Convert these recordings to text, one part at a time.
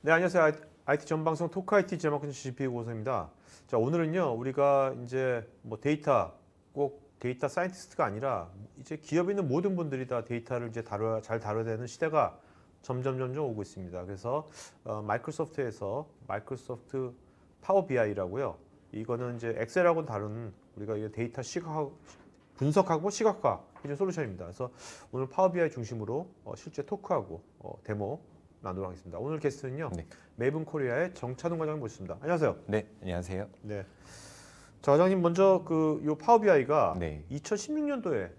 네, 안녕하세요. IT 전방송 토크 IT 제마케팅 GP 고소입니다. 자, 오늘은요, 우리가 이제 뭐 데이터, 꼭 데이터 사이언티스트가 아니라 이제 기업에 있는 모든 분들이 다 데이터를 이제 잘 다뤄야 되는 시대가 점점 오고 있습니다. 그래서 마이크로소프트에서 마이크로소프트 파워 BI라고요. 이거는 이제 엑셀하고는 다른 우리가 이 데이터 분석하고 시각화 해준 솔루션입니다. 그래서 오늘 파워 BI 중심으로 실제 토크하고 데모 나누도록 하겠습니다. 오늘 게스트는요. 네. 메이븐 코리아의 정찬웅 과장님 모셨습니다. 안녕하세요. 네, 안녕하세요. 네. 자, 과장님 먼저 요 파워 BI가 네. 2016년도에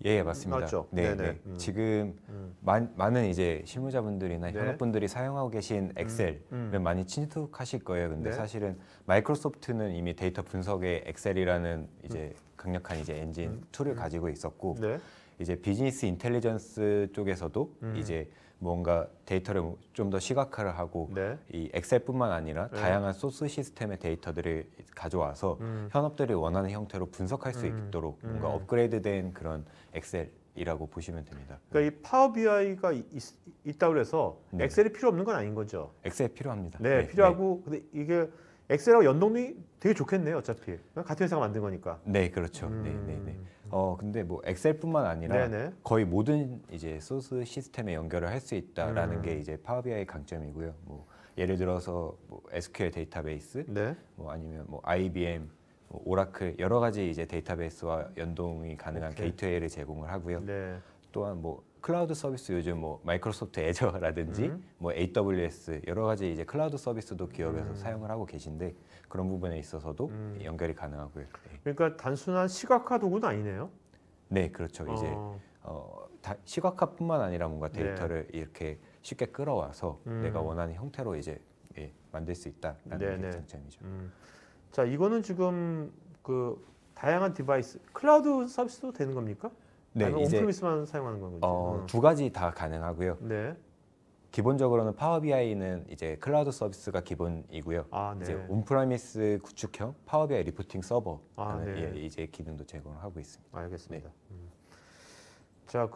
예, 맞습니다. 나왔죠? 네, 네네. 네. 지금 많은 이제 실무자분들이나 네. 현업분들이 사용하고 계신 엑셀을 많이 친숙하실 거예요. 근데 네. 사실은 마이크로소프트는 이미 데이터 분석에 엑셀이라는 이제 강력한 이제 엔진 툴을 가지고 있었고 네. 이제 비즈니스 인텔리전스 쪽에서도 이제 뭔가 데이터를 좀 더 시각화를 하고 네. 이 엑셀뿐만 아니라 네. 다양한 소스 시스템의 데이터들을 가져와서 현업들이 원하는 형태로 분석할 수 있도록 뭔가 업그레이드된 그런 엑셀이라고 보시면 됩니다. 그러니까 이 파워 BI가 있다고 해서 네. 엑셀이 필요 없는 건 아닌 거죠. 엑셀 필요합니다. 네, 필요하고 근데 이게 엑셀하고 연동이 되게 좋겠네요, 어차피. 같은 회사가 만든 거니까. 네, 그렇죠. 네. 근데 뭐 엑셀뿐만 아니라 네네. 거의 모든 이제 소스 시스템에 연결을 할 수 있다라는 게 이제 파워 BI의 강점이고요. 뭐 예를 들어서 뭐 SQL 데이터베이스, 네. 뭐 아니면 뭐 IBM, 뭐 오라클 여러 가지 이제 데이터베이스와 연동이 가능한 오케이. 게이트웨이를 제공을 하고요. 네. 또한 뭐 클라우드 서비스 요즘 뭐 마이크로소프트 애저라든지 뭐 AWS 여러 가지 이제 클라우드 서비스도 기업에서 사용을 하고 계신데 그런 부분에 있어서도 연결이 가능하고요. 네. 그러니까 단순한 시각화 도구는 아니네요. 네, 그렇죠. 이제 시각화뿐만 아니라 뭔가 네. 데이터를 이렇게 쉽게 끌어와서 내가 원하는 형태로 이제 만들 수 있다라는 네네. 게 장점이죠. 자, 이거는 지금 그 다양한 디바이스, 클라우드 서비스도 되는 겁니까? 네, 아니면 이제 온프리미스만 사용하는 건가요? 두 가지 다 가능하고요. 네. 기본적으로는 파워 BI는 이제 클라우드 서비스가 기본이고요. 아, 네. 이제 온프라미스 구축형 파워 BI 리포팅 서버라는 아, 네. 이제 기능도 제공을 하고 있습니다. 알겠습니다. 자,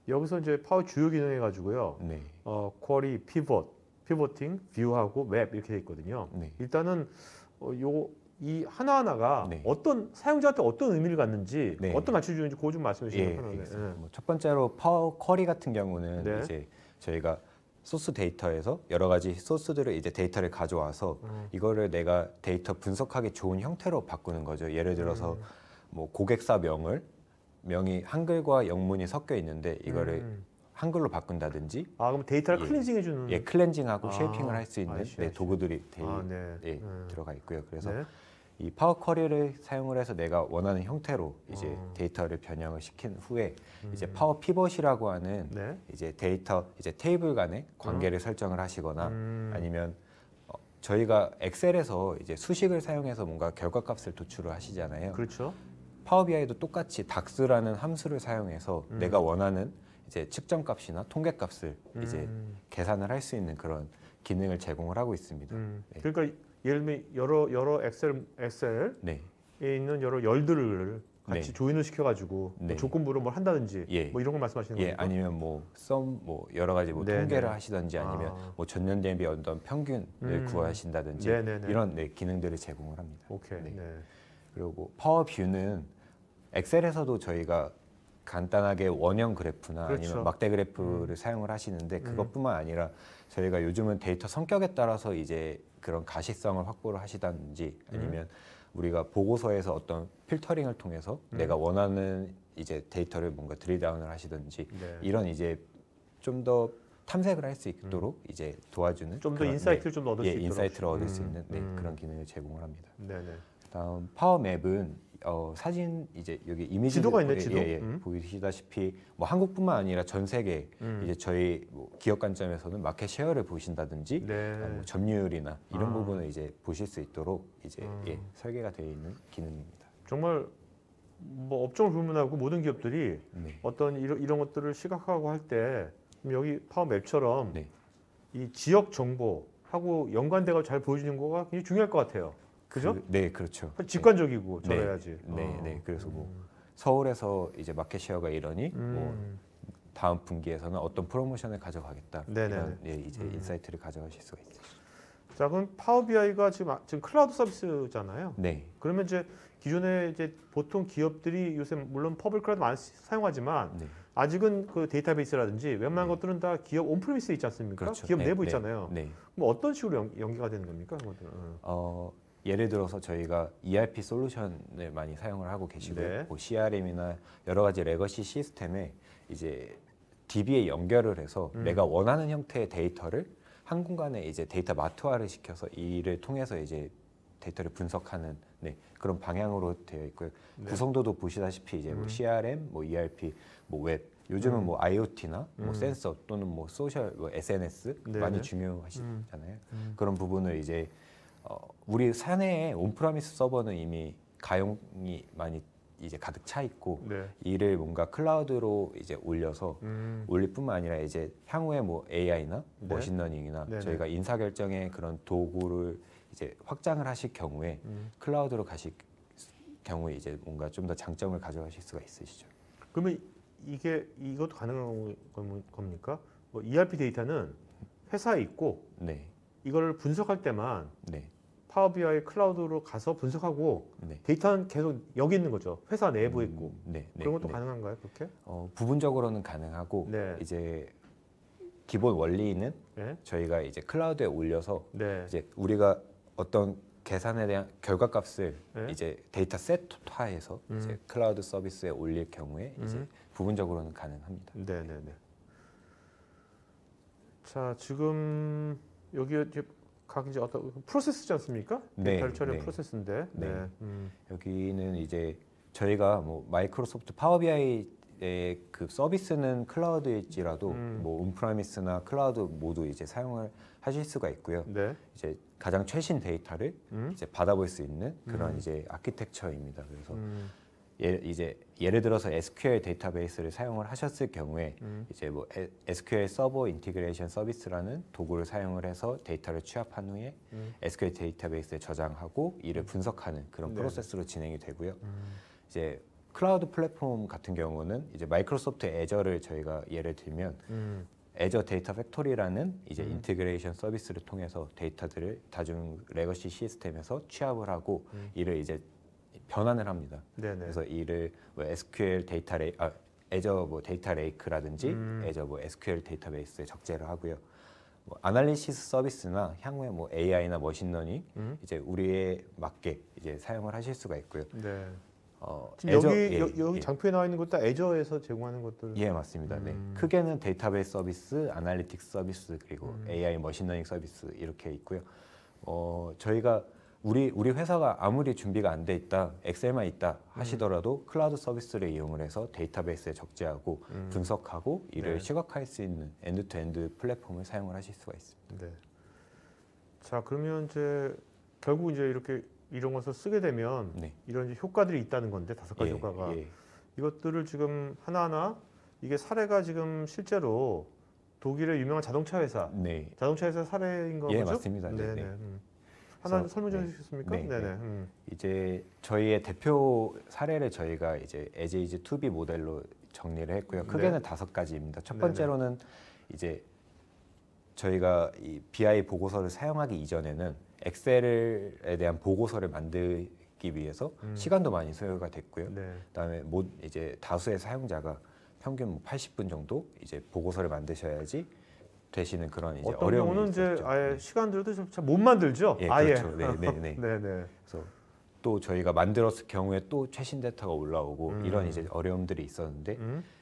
여기서 이제 파워 주요 기능 해가지고요. 네. 쿼리, 피보팅, 뷰하고 맵 이렇게 돼 있거든요. 네. 일단은 이 하나하나가 네. 어떤 사용자한테 어떤 의미를 갖는지 네. 어떤 가치를 주는지 그거 좀 말씀해 주시면 예, 편하네요. 알겠습니다. 첫 번째로 파워 쿼리 같은 경우는 네. 이제 저희가 소스 데이터에서 여러 가지 소스들을 이제 데이터를 가져와서 이거를 내가 데이터 분석하기 좋은 형태로 바꾸는 거죠. 예를 들어서 뭐 고객사 명이 한글과 영문이 섞여 있는데 이거를 한글로 바꾼다든지 아, 그럼 데이터를 예. 클렌징 해주는. 클렌징하고 아, 쉐이핑을 할 수 있는 아이씨. 도구들이 네. 들어가 있고요. 그래서 네. 이 파워 쿼리를 사용을 해서 내가 원하는 형태로 이제 데이터를 변형을 시킨 후에 이제 파워 피벗이라고 하는 네. 이제 테이블 간의 관계를 설정을 하시거나 아니면 저희가 엑셀에서 이제 수식을 사용해서 뭔가 결과값을 도출을 하시잖아요. 그렇죠. 파워 BI도 똑같이 DAX라는 함수를 사용해서 내가 원하는 이제 측정값이나 통계값을 이제 계산을 할 수 있는 그런 기능을 제공을 하고 있습니다. 네. 그러니까 예를 들면 여러 엑셀에 네. 있는 여러 열들을 같이 네. 조인을 시켜가지고 네. 조건부로 뭘 한다든지 예. 뭐 이런 걸 말씀하시는 예, 겁니까? 아니면 뭐 여러 가지 뭐 네, 통계를 네. 하시든지 아니면 아. 뭐 전년 대비 어떤 평균을 구하신다든지 네, 네, 네. 이런 기능들을 제공을 합니다. 오케이. 네. 네. 그리고 파워 뷰는 엑셀에서도 저희가 간단하게 원형 그래프나 그렇죠. 아니면 막대 그래프를 사용을 하시는데 그것뿐만 아니라 저희가 요즘은 데이터 성격에 따라서 이제 그런 가시성을 확보를 하시든지 아니면 우리가 보고서에서 어떤 필터링을 통해서 내가 원하는 이제 데이터를 뭔가 드릴다운을 하시든지 네. 이런 이제 좀 더 탐색을 할 수 있도록 이제 도와주는 좀 더 그런, 인사이트를 좀 얻을 수 있도록. 인사이트를 얻을 수 있는 그런 기능을 제공을 합니다. 네네. 다음 파워 맵은 사진 이제 여기 이미지 지도가 있네, 지도. 보시다시피 뭐 한국뿐만 아니라 전 세계 이제 저희 뭐 기업 관점에서는 마켓 쉐어를 보신다든지 네. 뭐 점유율이나 이런 부분을 이제 보실 수 있도록 이제 설계가 되어 있는 기능입니다. 정말 뭐 업종을 불문하고 모든 기업들이 네. 어떤 이런 것들을 시각화하고 할 때 여기 파워맵처럼 네. 이 지역 정보하고 연관돼서 잘 보여주는 거가 굉장히 중요할 것 같아요. 그죠? 네, 그렇죠. 직관적이고 저래야지. 네. 그래서 뭐 서울에서 이제 마켓 쉐어가 이러니 뭐 다음 분기에서는 어떤 프로모션을 가져가겠다 네네네. 이런 예, 이제 인사이트를 가져가실 수가 있어요. 자, 그럼 파워 BI가 지금 클라우드 서비스잖아요. 네, 그러면 이제 기존에 이제 보통 기업들이 요새 물론 퍼블릭 클라우드 많이 사용하지만 네. 아직은 그 데이터베이스라든지 웬만한 네. 것들은 다 기업 온프리미스에 있지 않습니까? 그렇죠. 기업 네, 내부 네, 있잖아요. 네. 그럼 어떤 식으로 연계가 되는 겁니까? 그것들은? 예를 들어서 저희가 ERP 솔루션을 많이 사용을 하고 계시고요. 네. 뭐 CRM이나 여러 가지 레거시 시스템에 이제 DB에 연결을 해서 내가 원하는 형태의 데이터를 한 공간에 이제 데이터 마트화를 시켜서 이를 통해서 이제 데이터를 분석하는 네, 그런 방향으로 되어 있고요. 네. 구성도도 보시다시피 이제 뭐 CRM, 뭐 ERP, 뭐 웹, 요즘은 뭐 IoT나 뭐 센서 또는 뭐 소셜, 뭐 SNS 네네. 많이 중요하시잖아요. 그런 부분을 이제 우리 사내에 온프라미스 서버는 이미 가용이 많이 이제 가득 차 있고 네. 이를 뭔가 클라우드로 이제 올려서 올릴 뿐만 아니라 이제 향후에 뭐 AI나 네. 머신러닝이나 네네. 저희가 인사결정의 그런 도구를 이제 확장을 하실 경우에 클라우드로 가실 경우에 이제 뭔가 좀 더 장점을 가져가실 수가 있으시죠. 그러면 이것도 가능한 겁니까? 뭐 ERP 데이터는 회사에 있고 네, 이걸 분석할 때만 네, 파워 BI 클라우드로 가서 분석하고 네. 데이터는 계속 여기 있는 거죠. 회사 내부에 있고. 네, 네, 그런 것도 네. 가능한가요, 그렇게? 부분적으로는 가능하고 네. 이제 기본 원리는 네. 저희가 이제 클라우드에 올려서 네. 이제 우리가 어떤 계산에 대한 결과값을 네. 이제 데이터 세트화해서 이제 클라우드 서비스에 올릴 경우에 이제 부분적으로는 가능합니다. 네, 네, 네. 자, 지금 여기 이제 각 이제 어떤 프로세스지 않습니까? 네, 데이터를 처리하는 네. 프로세스인데. 네. 네. 여기는 이제 저희가 뭐 마이크로소프트 파워 BI의 그 서비스는 클라우드일지라도 뭐 온프라미스나 클라우드 모두 이제 사용을 하실 수가 있고요. 네. 이제 가장 최신 데이터를 이제 받아볼 수 있는 그런 이제 아키텍처입니다. 그래서 예를 들어서 SQL 데이터베이스를 사용을 하셨을 경우에 이제 뭐 SQL 서버 인티그레이션 서비스라는 도구를 사용을 해서 데이터를 취합한 후에 SQL 데이터베이스에 저장하고 이를 분석하는 그런 네. 프로세스로 진행이 되고요. 이제 클라우드 플랫폼 같은 경우는 이제 마이크로소프트 애저를 저희가 예를 들면 애저 데이터 팩토리라는 이제 인티그레이션 서비스를 통해서 데이터들을 다중 레거시 시스템에서 취합을 하고 이를 이제 변환을 합니다. 네네. 그래서 이를 뭐 SQL 데이터 애저 뭐 데이터 레이크라든지 애저 뭐 SQL 데이터베이스에 적재를 하고요. 뭐 아날리시스 서비스나 향후에 뭐 AI나 머신러닝 이제 우리에 맞게 이제 사용을 하실 수가 있고요. 네. 지금 애저, 여기 장표에 나와 있는 것도 다 애저에서 제공하는 것들. 예, 맞습니다. 네. 크게는 데이터베이스 서비스, 아날리틱스 서비스, 그리고 AI 머신러닝 서비스 이렇게 있고요. 저희가 우리 회사가 아무리 준비가 안 돼 있다, 엑셀만 있다 하시더라도 클라우드 서비스를 이용을 해서 데이터베이스에 적재하고 분석하고 이를 네. 시각화할 수 있는 엔드투엔드 플랫폼을 사용을 하실 수가 있습니다. 네. 자, 그러면 이제 결국 이제 이렇게 이런 것을 쓰게 되면 네. 이런 이제 효과들이 있다는 건데 5가지 예, 효과가 예. 이것들을 지금 하나하나 이게 사례가 지금 실제로 독일의 유명한 자동차 회사 네. 사례인 거 예, 거죠? 맞습니다. 네, 네네. 네. 하나 그래서, 설명 좀 네. 해주시겠습니까? 네, 네네. 네. 이제 저희의 대표 사례를 저희가 이제 에제이즈 2B 모델로 정리를 했고요. 크게는 5가지입니다. 첫 네네. 번째로는 이제 저희가 이 BI 보고서를 사용하기 이전에는 엑셀에 대한 보고서를 만들기 위해서 시간도 많이 소요가 됐고요. 네. 그다음에 이제 다수의 사용자가 평균 뭐 80분 정도 이제 보고서를 만드셔야지 되시는 그런 이제 어떤 어려움이 경우는 있었죠. 이제 아예 네. 시간 들여도 잘 못 만들죠. 예, 아예. 그렇죠. 네, 네, 네. 네네. 그래서 또 저희가 만들었을 경우에 또 최신 데이터가 올라오고 이런 이제 어려움들이 있었는데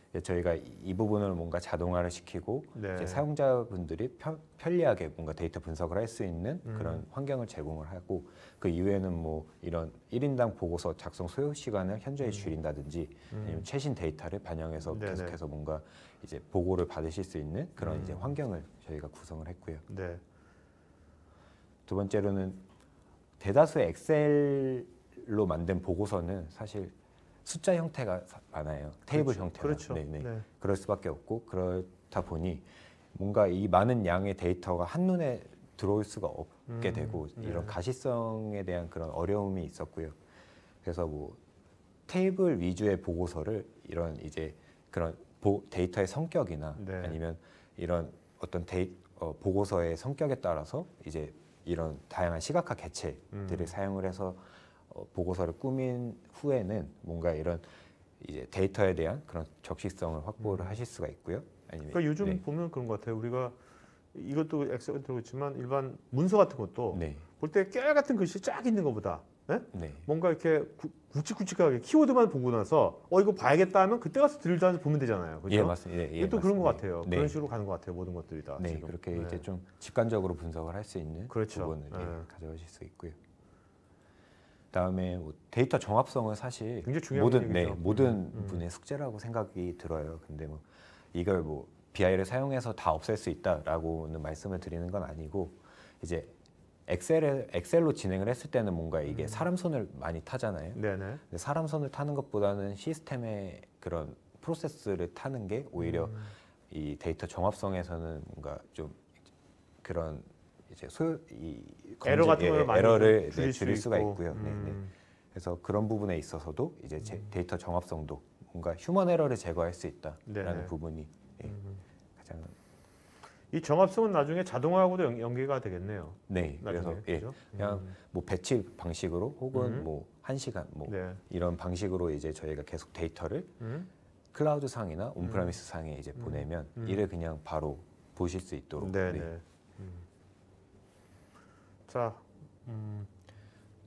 이제 저희가 이 부분을 뭔가 자동화를 시키고 네. 이제 사용자분들이 편리하게 뭔가 데이터 분석을 할 수 있는 그런 환경을 제공을 하고 그 이후에는 뭐 이런 1인당 보고서 작성 소요 시간을 현저히 줄인다든지 아니면 최신 데이터를 반영해서 네네. 계속해서 뭔가 이제 보고를 받으실 수 있는 그런 이제 환경을 저희가 구성을 했고요. 네. 두 번째로는 대다수의 엑셀로 만든 보고서는 사실 숫자 형태가 많아요. 테이블 형태가. 그렇죠. 네네. 네. 그럴 수밖에 없고 그렇다 보니 뭔가 이 많은 양의 데이터가 한눈에 들어올 수가 없게 되고 네. 이런 가시성에 대한 그런 어려움이 있었고요. 그래서 뭐 테이블 위주의 보고서를 이런 이제 그런 데이터의 성격이나 네. 아니면 이런 어떤 보고서의 성격에 따라서 이제 이런 다양한 시각화 개체들을 사용을 해서 보고서를 꾸민 후에는 뭔가 이런 이제 데이터에 대한 그런 적시성을 확보를 하실 수가 있고요. 아니면 그러니까 요즘 네. 보면 그런 것 같아요. 우리가 이것도 엑셀 들고 있지만 일반 문서 같은 것도 네. 볼 때 깨알 같은 글씨 쫙 있는 것보다 예? 네. 뭔가 이렇게 굵직굵직하게 키워드만 보고 나서 이거 봐야겠다 하면 그때 가서 들여다서 보면 되잖아요. 그죠? 예, 맞습니다. 예, 이것도 그런 것 맞습니다. 같아요. 네. 그런 식으로 가는 것 같아요. 모든 것들이 다. 네, 지금. 그렇게 네. 이제 좀 직관적으로 분석을 할 수 있는 그렇죠. 부분을 네. 가져가실 수 있고요. 그다음에 뭐 데이터 정합성은 사실 굉장히 중요한 모든 얘기죠. 모든 분의 숙제라고 생각이 들어요. 근데 뭐 이걸 뭐 BI를 사용해서 다 없앨 수 있다라고는 말씀을 드리는 건 아니고 이제 엑셀로 진행을 했을 때는 뭔가 이게 사람 손을 많이 타잖아요. 네네. 근데 사람 손을 타는 것보다는 시스템의 그런 프로세스를 타는 게 오히려 이 데이터 정합성에서는 뭔가 좀 그런 이제 에러 같은 걸 많이 에러를 줄일 줄일 수 수가 있고. 있고요. 네, 네. 그래서 그런 부분에 있어서도 이제 데이터 정합성도 뭔가 휴먼 에러를 제거할 수 있다라는 네네. 부분이 가장 이 정합성은 나중에 자동화하고도 연계가 되겠네요. 네. 나중에, 그래서 예, 그죠? 그냥 뭐 배치 방식으로 혹은 뭐 1시간 뭐 네. 이런 방식으로 이제 저희가 계속 데이터를 클라우드 상이나 온프라미스 상에 이제 보내면 이를 그냥 바로 보실 수 있도록. 네네. 네. 자,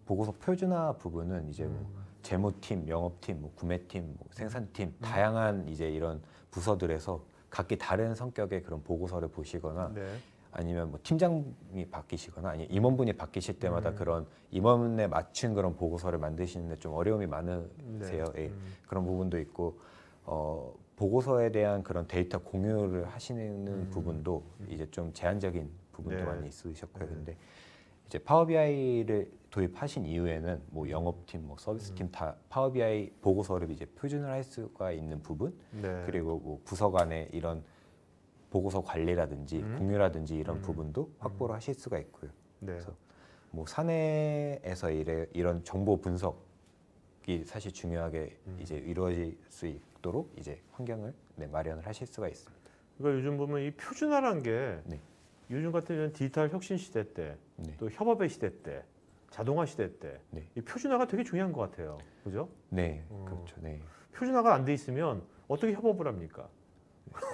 보고서 표준화 부분은 이제 뭐 재무팀, 영업팀, 뭐 구매팀, 뭐 생산팀 다양한 이제 이런 부서들에서 각기 다른 성격의 그런 보고서를 보시거나 네. 아니면 뭐 팀장이 바뀌시거나 아니면 임원분이 바뀌실 때마다 그런 임원에 맞춘 그런 보고서를 만드시는데 좀 어려움이 많으세요. 네. 예. 그런 부분도 있고 보고서에 대한 그런 데이터 공유를 하시는 부분도 이제 좀 제한적인 부분도 네. 많이 있으셨고요. 근데 이제 파워비아이를 도입하신 이후에는 뭐 영업팀, 뭐 서비스팀 다 파워비아이 보고서를 이제 표준을 할 수가 있는 부분, 네. 그리고 뭐 부서 간의 이런 보고서 관리라든지 공유라든지 이런 부분도 확보를 하실 수가 있고요. 네. 그래서 뭐 사내에서 이런 정보 분석이 사실 중요하게 이제 이루어질 수 있도록 이제 환경을 마련을 하실 수가 있습니다. 그러니까 요즘 보면 이 표준화란 게 네. 요즘 같은 이런 디지털 혁신 시대 때, 네. 또 협업의 시대 때, 자동화 시대 때, 네. 이 표준화가 되게 중요한 것 같아요. 그죠? 네, 그렇죠. 네. 표준화가 안 돼 있으면 어떻게 협업을 합니까?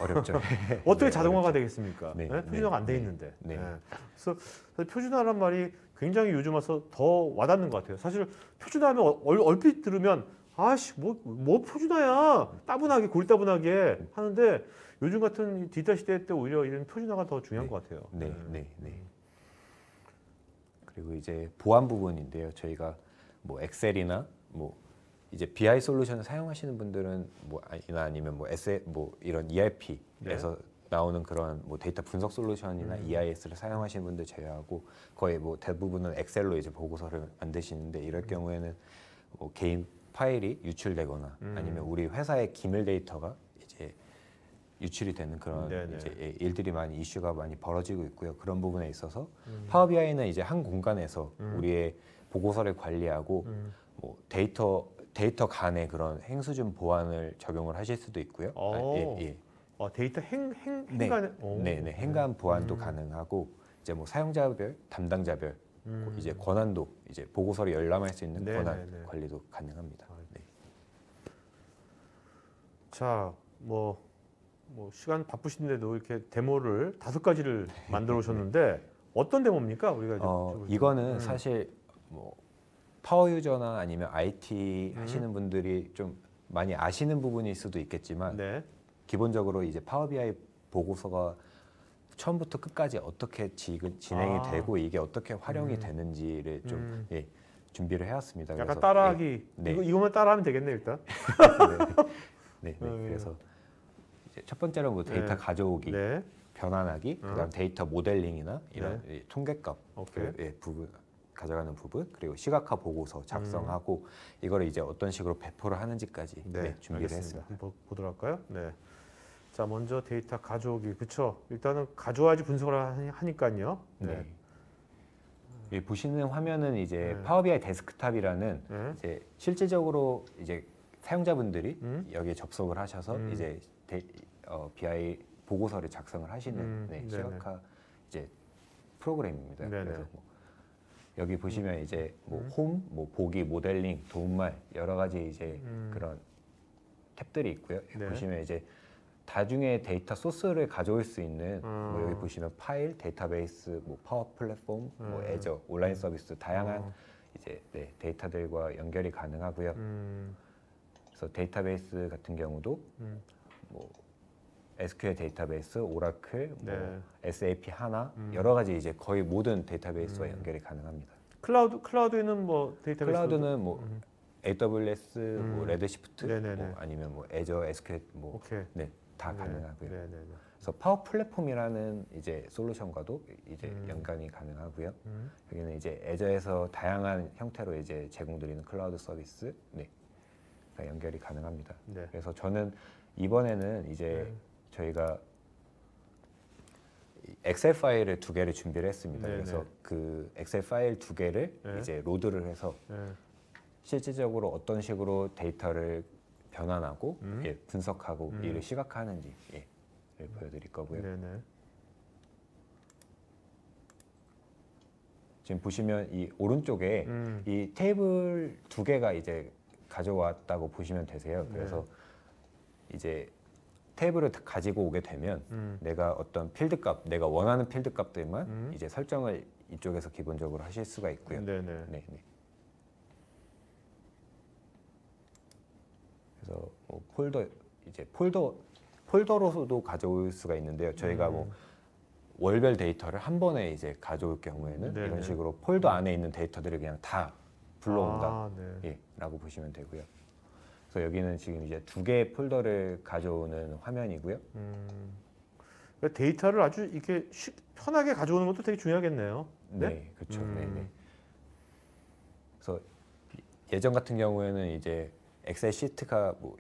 어렵죠. 어떻게 네, 자동화가 어렵죠. 되겠습니까? 네, 네? 표준화가 안 돼 네, 있는데. 네. 그래서 표준화란 말이 굉장히 요즘 와서 더 와닿는 것 같아요. 사실 표준화하면 얼핏 들으면 아씨 뭐 표준화야 따분하게 고리따분하게 하는데 요즘 같은 디지털 시대 때 오히려 이런 표준화가 더 중요한 것 같아요. 네, 네, 네. 그리고 이제 보안 부분인데요. 저희가 뭐 엑셀이나 뭐 이제 BI 솔루션을 사용하시는 분들은 뭐 아니면 뭐 뭐 이런 ERP에서 나오는 그런 뭐 데이터 분석 솔루션이나 EIS를 사용하시는 분들 제외하고 거의 뭐 대부분은 엑셀로 이제 보고서를 만드시는데 이럴 경우에는 뭐 개인 파일이 유출되거나 아니면 우리 회사의 기밀 데이터가 이제 유출이 되는 그런 네네. 이제 일들이 많이 이슈가 많이 벌어지고 있고요. 그런 부분에 있어서 파워비아이는 이제 한 공간에서 우리의 보고서를 관리하고 뭐 데이터 간의 그런 행수준 보안을 적용을 하실 수도 있고요. 데이터 행간에 네, 행간 보안도 가능하고 이제 뭐 사용자별, 담당자별 이제 권한도 이제 보고서를 열람할 수 있는 네, 권한 네, 네. 관리도 가능합니다. 네. 자, 뭐 시간 바쁘신데도 이렇게 데모를 5가지를 만들어 오셨는데 어떤 데모입니까? 우리가 이거는 사실 뭐 파워 유저나 아니면 IT 하시는 분들이 좀 많이 아시는 부분일 수도 있겠지만 네. 기본적으로 이제 파워 BI 보고서가 처음부터 끝까지 어떻게 진행이 되고 이게 어떻게 활용이 되는지를 좀 준비를 해왔습니다. 약간 그래서 따라하기 네. 이거만 따라하면 되겠네 일단. 네. 그래서 이제 첫 번째로 뭐 데이터 네. 가져오기, 네. 변환하기, 그다음 데이터 모델링이나 이런 통계값 오케이. 부분 가져가는 부분, 그리고 시각화 보고서 작성하고 이거를 이제 어떤 식으로 배포를 하는지까지 준비를 알겠습니다. 했습니다. 한번 보도록 할까요? 네. 자, 먼저 데이터 가져오기. 그렇죠. 일단은 가져와야지 분석을 하니까요. 네. 여기 보시는 화면은 이제 파워비아이 데스크탑이라는 이제 실질적으로 이제 사용자분들이 여기에 접속을 하셔서 이제 BI 보고서를 작성을 하시는 네네. 시각화 이제 프로그램입니다. 네네. 그래서 뭐 여기 보시면 이제 뭐 홈, 뭐 보기, 모델링, 도움말 여러 가지 이제 그런 탭들이 있고요. 네. 보시면 이제 다중의 데이터 소스를 가져올 수 있는 뭐 여기 보시면 파일, 데이터베이스, 뭐 파워 플랫폼, 뭐 애저, 온라인 서비스 다양한 이제 데이터들과 연결이 가능하고요. 그래서 데이터베이스 같은 경우도 뭐 SQL 데이터베이스, 오라클, 네. 뭐 SAP 하나 여러 가지 이제 거의 모든 데이터베이스와 연결이 가능합니다. 클라우드에는 뭐 데이터베이스 클라우드는 뭐 AWS, 뭐 레드시프트, 네네네. 뭐 아니면 뭐 애저, SQL 뭐 오케이. 다 네. 가능하고요. 네네네. 그래서 파워 플랫폼이라는 이제 솔루션과도 이제 연관이 가능하고요. 여기는 이제 애저에서 다양한 형태로 이제 제공드리는 클라우드 서비스 가 연결이 가능합니다. 네. 그래서 저는 이번에는 이제 저희가 엑셀 파일을 2개를 준비를 했습니다. 네네. 그래서 그 엑셀 파일 2개를 네. 이제 로드를 해서 네. 실질적으로 어떤 식으로 데이터를 변환하고 분석하고 이를 시각화하는지 를 보여드릴 거고요. 네네. 지금 보시면 이 오른쪽에 이 테이블 2개가 이제 가져왔다고 보시면 되세요. 그래서 이제 테이블을 가지고 오게 되면 내가 어떤 필드값, 내가 원하는 필드값들만 이제 설정을 이쪽에서 기본적으로 하실 수가 있고요. 네네. 네. 그래서 뭐 폴더로도 가져올 수가 있는데요. 저희가 뭐 월별 데이터를 한 번에 이제 가져올 경우에는 네네. 이런 식으로 폴더 안에 있는 데이터들을 그냥 다 불러온다. 아, 네. 라고 보시면 되고요. 그래서 여기는 지금 이제 2개의 폴더를 가져오는 화면이고요. 그러니까 데이터를 아주 이렇게 편하게 가져오는 것도 되게 중요하겠네요. 네, 그렇죠. 네네. 그래서 예전 같은 경우에는 이제 엑셀 시트가 뭐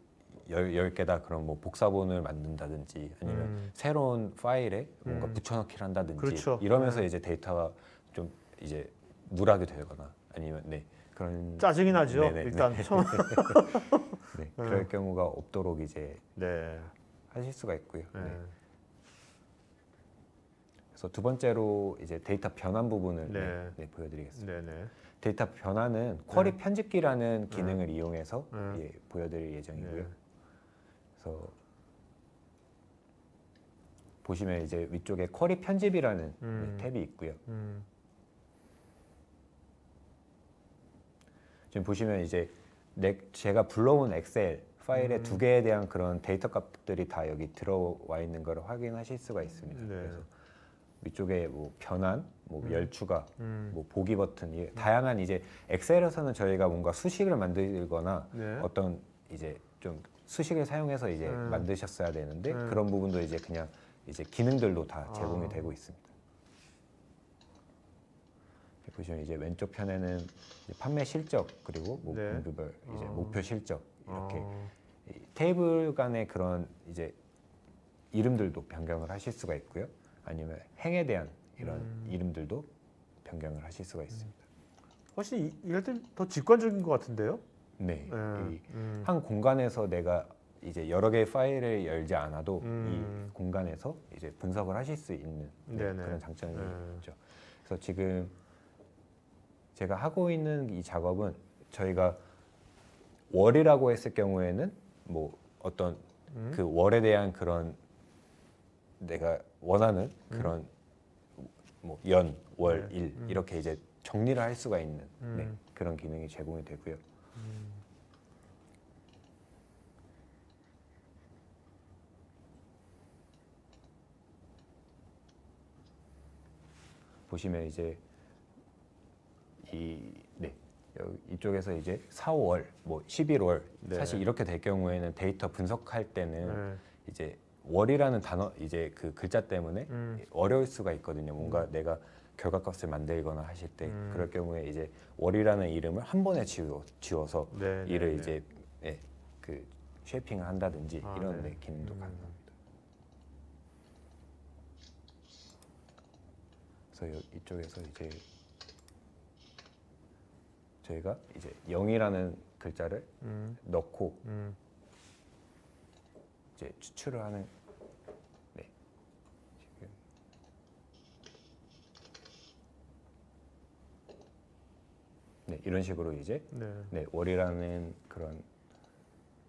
10개다 그럼 뭐 복사본을 만든다든지 아니면 새로운 파일에 뭔가 붙여넣기를 한다든지 그렇죠. 이러면서 이제 데이터가 좀 이제 누락이 되거나 아니면 그런 짜증이 나죠. 네네. 일단 처음. 그럴 경우가 없도록 이제 네. 하실 수가 있고요. 네. 그래서 두 번째로 이제 데이터 변환 부분을 보여드리겠습니다. 네네. 데이터 변환은 쿼리 편집기라는 기능을 이용해서 보여드릴 예정이고요. 네. 그래서 보시면 이제 위쪽에 쿼리 편집이라는 탭이 있고요. 지금 보시면 이제 제가 불러온 엑셀 파일의 2개에 대한 그런 데이터 값들이 다 여기 들어와 있는 걸 확인하실 수가 있습니다. 네. 그래서 위쪽에 뭐 변환, 뭐 열추가, 뭐 보기 버튼, 다양한 이제 엑셀에서는 저희가 뭔가 수식을 만들거나 네. 어떤 이제 좀 수식을 사용해서 이제 만드셨어야 되는데 그런 부분도 이제 그냥 이제 기능들로 다 제공이 되고 있습니다. 보시면 이제 왼쪽 편에는 이제 판매 실적 그리고 뭐 분기별 이제 목표 실적 이렇게 이 테이블 간의 그런 이제 이름들도 변경을 하실 수가 있고요. 아니면 행에 대한 이런 이름들도 변경을 하실 수가 있습니다. 훨씬 이럴 때 더 직관적인 것 같은데요? 네, 한 공간에서 내가 이제 여러 개의 파일을 열지 않아도 이 공간에서 이제 분석을 하실 수 있는 그런 장점이 있죠. 그래서 지금 제가 하고 있는 이 작업은 저희가 월이라고 했을 경우에는 뭐 어떤 그 월에 대한 그런 내가 원하는 그런 뭐 연, 월, 일 이렇게 이제 정리를 할 수가 있는 그런 기능이 제공이 되고요. 보시면 이제 이쪽에서 이제 4월, 뭐 11월 사실 이렇게 될 경우에는 데이터 분석할 때는 이제 월이라는 단어 이제 그 글자 때문에 어려울 수가 있거든요. 뭔가 내가 결과값을 만들거나 하실 때 그럴 경우에 이제 월이라는 이름을 한 번에 지워서 이를 이제 그 쉐이핑을 한다든지 이런 기능도 가능합니다. 그래서 이쪽에서 이제 저희가 이제 0이라는 글자를 넣고 이제 추출을 하는 네. 지금 네, 이런 식으로 이제 네, 월이라는 그런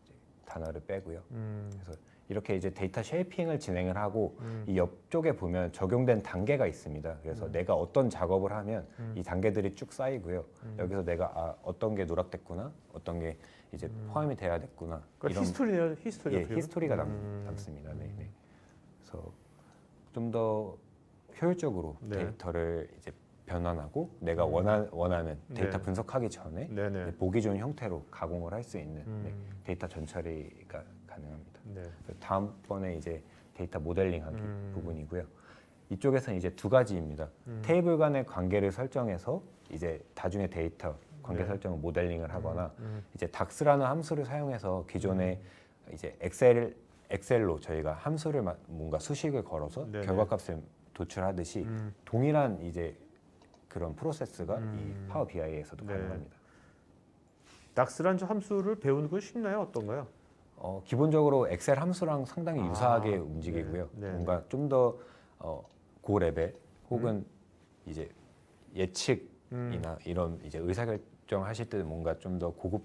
이제 단어를 빼고요. 그래서 이렇게 이제 데이터 쉐이핑을 진행을 하고 이 옆쪽에 보면 적용된 단계가 있습니다. 그래서 내가 어떤 작업을 하면 이 단계들이 쭉 쌓이고요. 여기서 내가 어떤 게 누락됐구나, 어떤 게 이제 포함이 돼야 됐구나. 그러니까 히스토리네요, 히스토리. 예, 히스토리가 남습니다. 네, 네. 그래서 좀 더 효율적으로 네. 데이터를 이제 변환하고 내가 원하는 데이터 네. 분석하기 전에 네네. 이제 보기 좋은 형태로 가공을 할 수 있는 네, 데이터 전처리가 가능합니다. 네. 다음번에 이제 데이터 모델링하기 부분이고요. 이쪽에서는 이제 두 가지입니다. 테이블 간의 관계를 설정해서 이제 다중의 데이터 관계 네. 설정을 모델링을 하거나 이제 DAX라는 함수를 사용해서 기존에 이제 엑셀로 저희가 함수를 뭔가 수식을 걸어서 네네. 결과값을 도출하듯이 동일한 이제 그런 프로세스가 이 파워 BI에서도 네. 가능합니다. 닥스란 저 함수를 배우는 건 쉽나요? 어떤가요? 기본적으로 엑셀 함수랑 상당히 유사하게 움직이고요. 네. 네. 뭔가 좀 더 고레벨 혹은 이제 예측이나 이런 이제 의사결정 하실 때 뭔가 좀 더 고급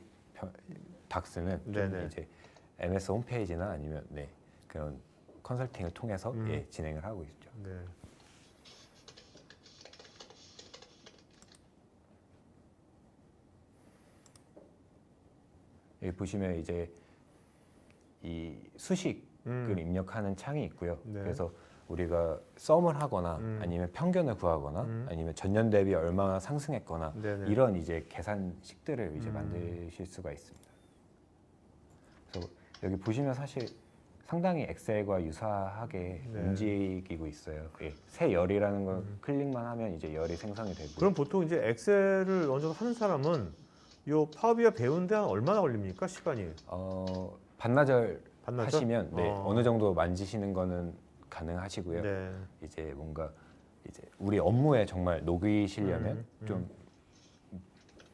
닥스는 좀 네네. 이제 MS 홈페이지나 아니면 네, 그런 컨설팅을 통해서 예, 진행을 하고 있죠. 네. 여기 보시면 이제 이 수식을 입력하는 창이 있고요. 네. 그래서 우리가 썸을 하거나 아니면 평균을 구하거나 아니면 전년 대비 얼마나 상승했거나 네네. 이런 이제 계산식들을 이제 만드실 수가 있습니다. 그래서 여기 보시면 사실 상당히 엑셀과 유사하게 네. 움직이고 있어요. 예, 새 열이라는 걸 클릭만 하면 이제 열이 생성이 되고. 그럼 보통 이제 엑셀을 어느 정도 하는 사람은 요 파워비아 배우는데 한 얼마나 걸립니까? 시간이? 반나절 반나절? 하시면 네, 어느 정도 만지시는 거는 가능하시고요. 네. 이제 뭔가 이제 우리 업무에 정말 녹이시려면 좀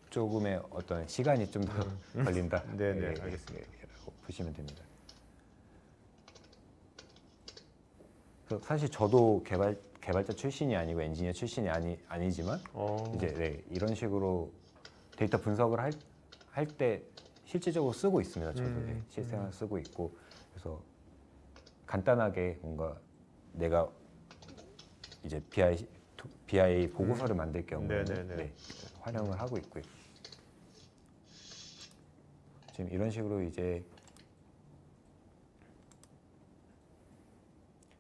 조금의 어떤 시간이 좀 더 걸린다. 네네, 예, 알겠습니다. 라고 보시면 됩니다. 그래서 사실 저도 개발자 출신이 아니고 엔지니어 출신이 아니지만 이제 네, 이런 식으로 데이터 분석을 할 때 실질적으로 쓰고 있습니다. 저도 네, 실생활 쓰고 있고 그래서 간단하게 뭔가 내가 이제 BI 보고서를 만들 경우에 네네네. 네, 활용을 하고 있고요. 지금 이런 식으로 이제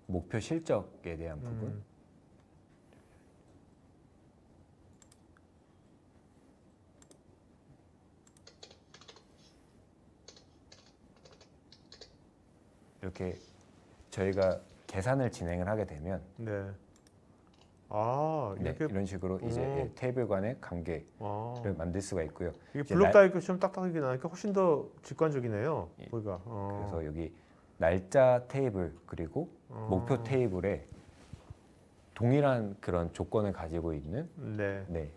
목표 실적에 대한 부분 이렇게 저희가 계산을 진행을 하게 되면 네. 아, 네, 이렇게 이런 식으로 이제 예, 테이블 간의 관계를 아, 만들 수가 있고요. 이게 이제 블록 다이어그램 딱딱하게 나니까 훨씬 더 직관적이네요. 예. 보기가. 그래서 여기 날짜 테이블 그리고 목표 테이블에 동일한 그런 조건을 가지고 있는 네. 네,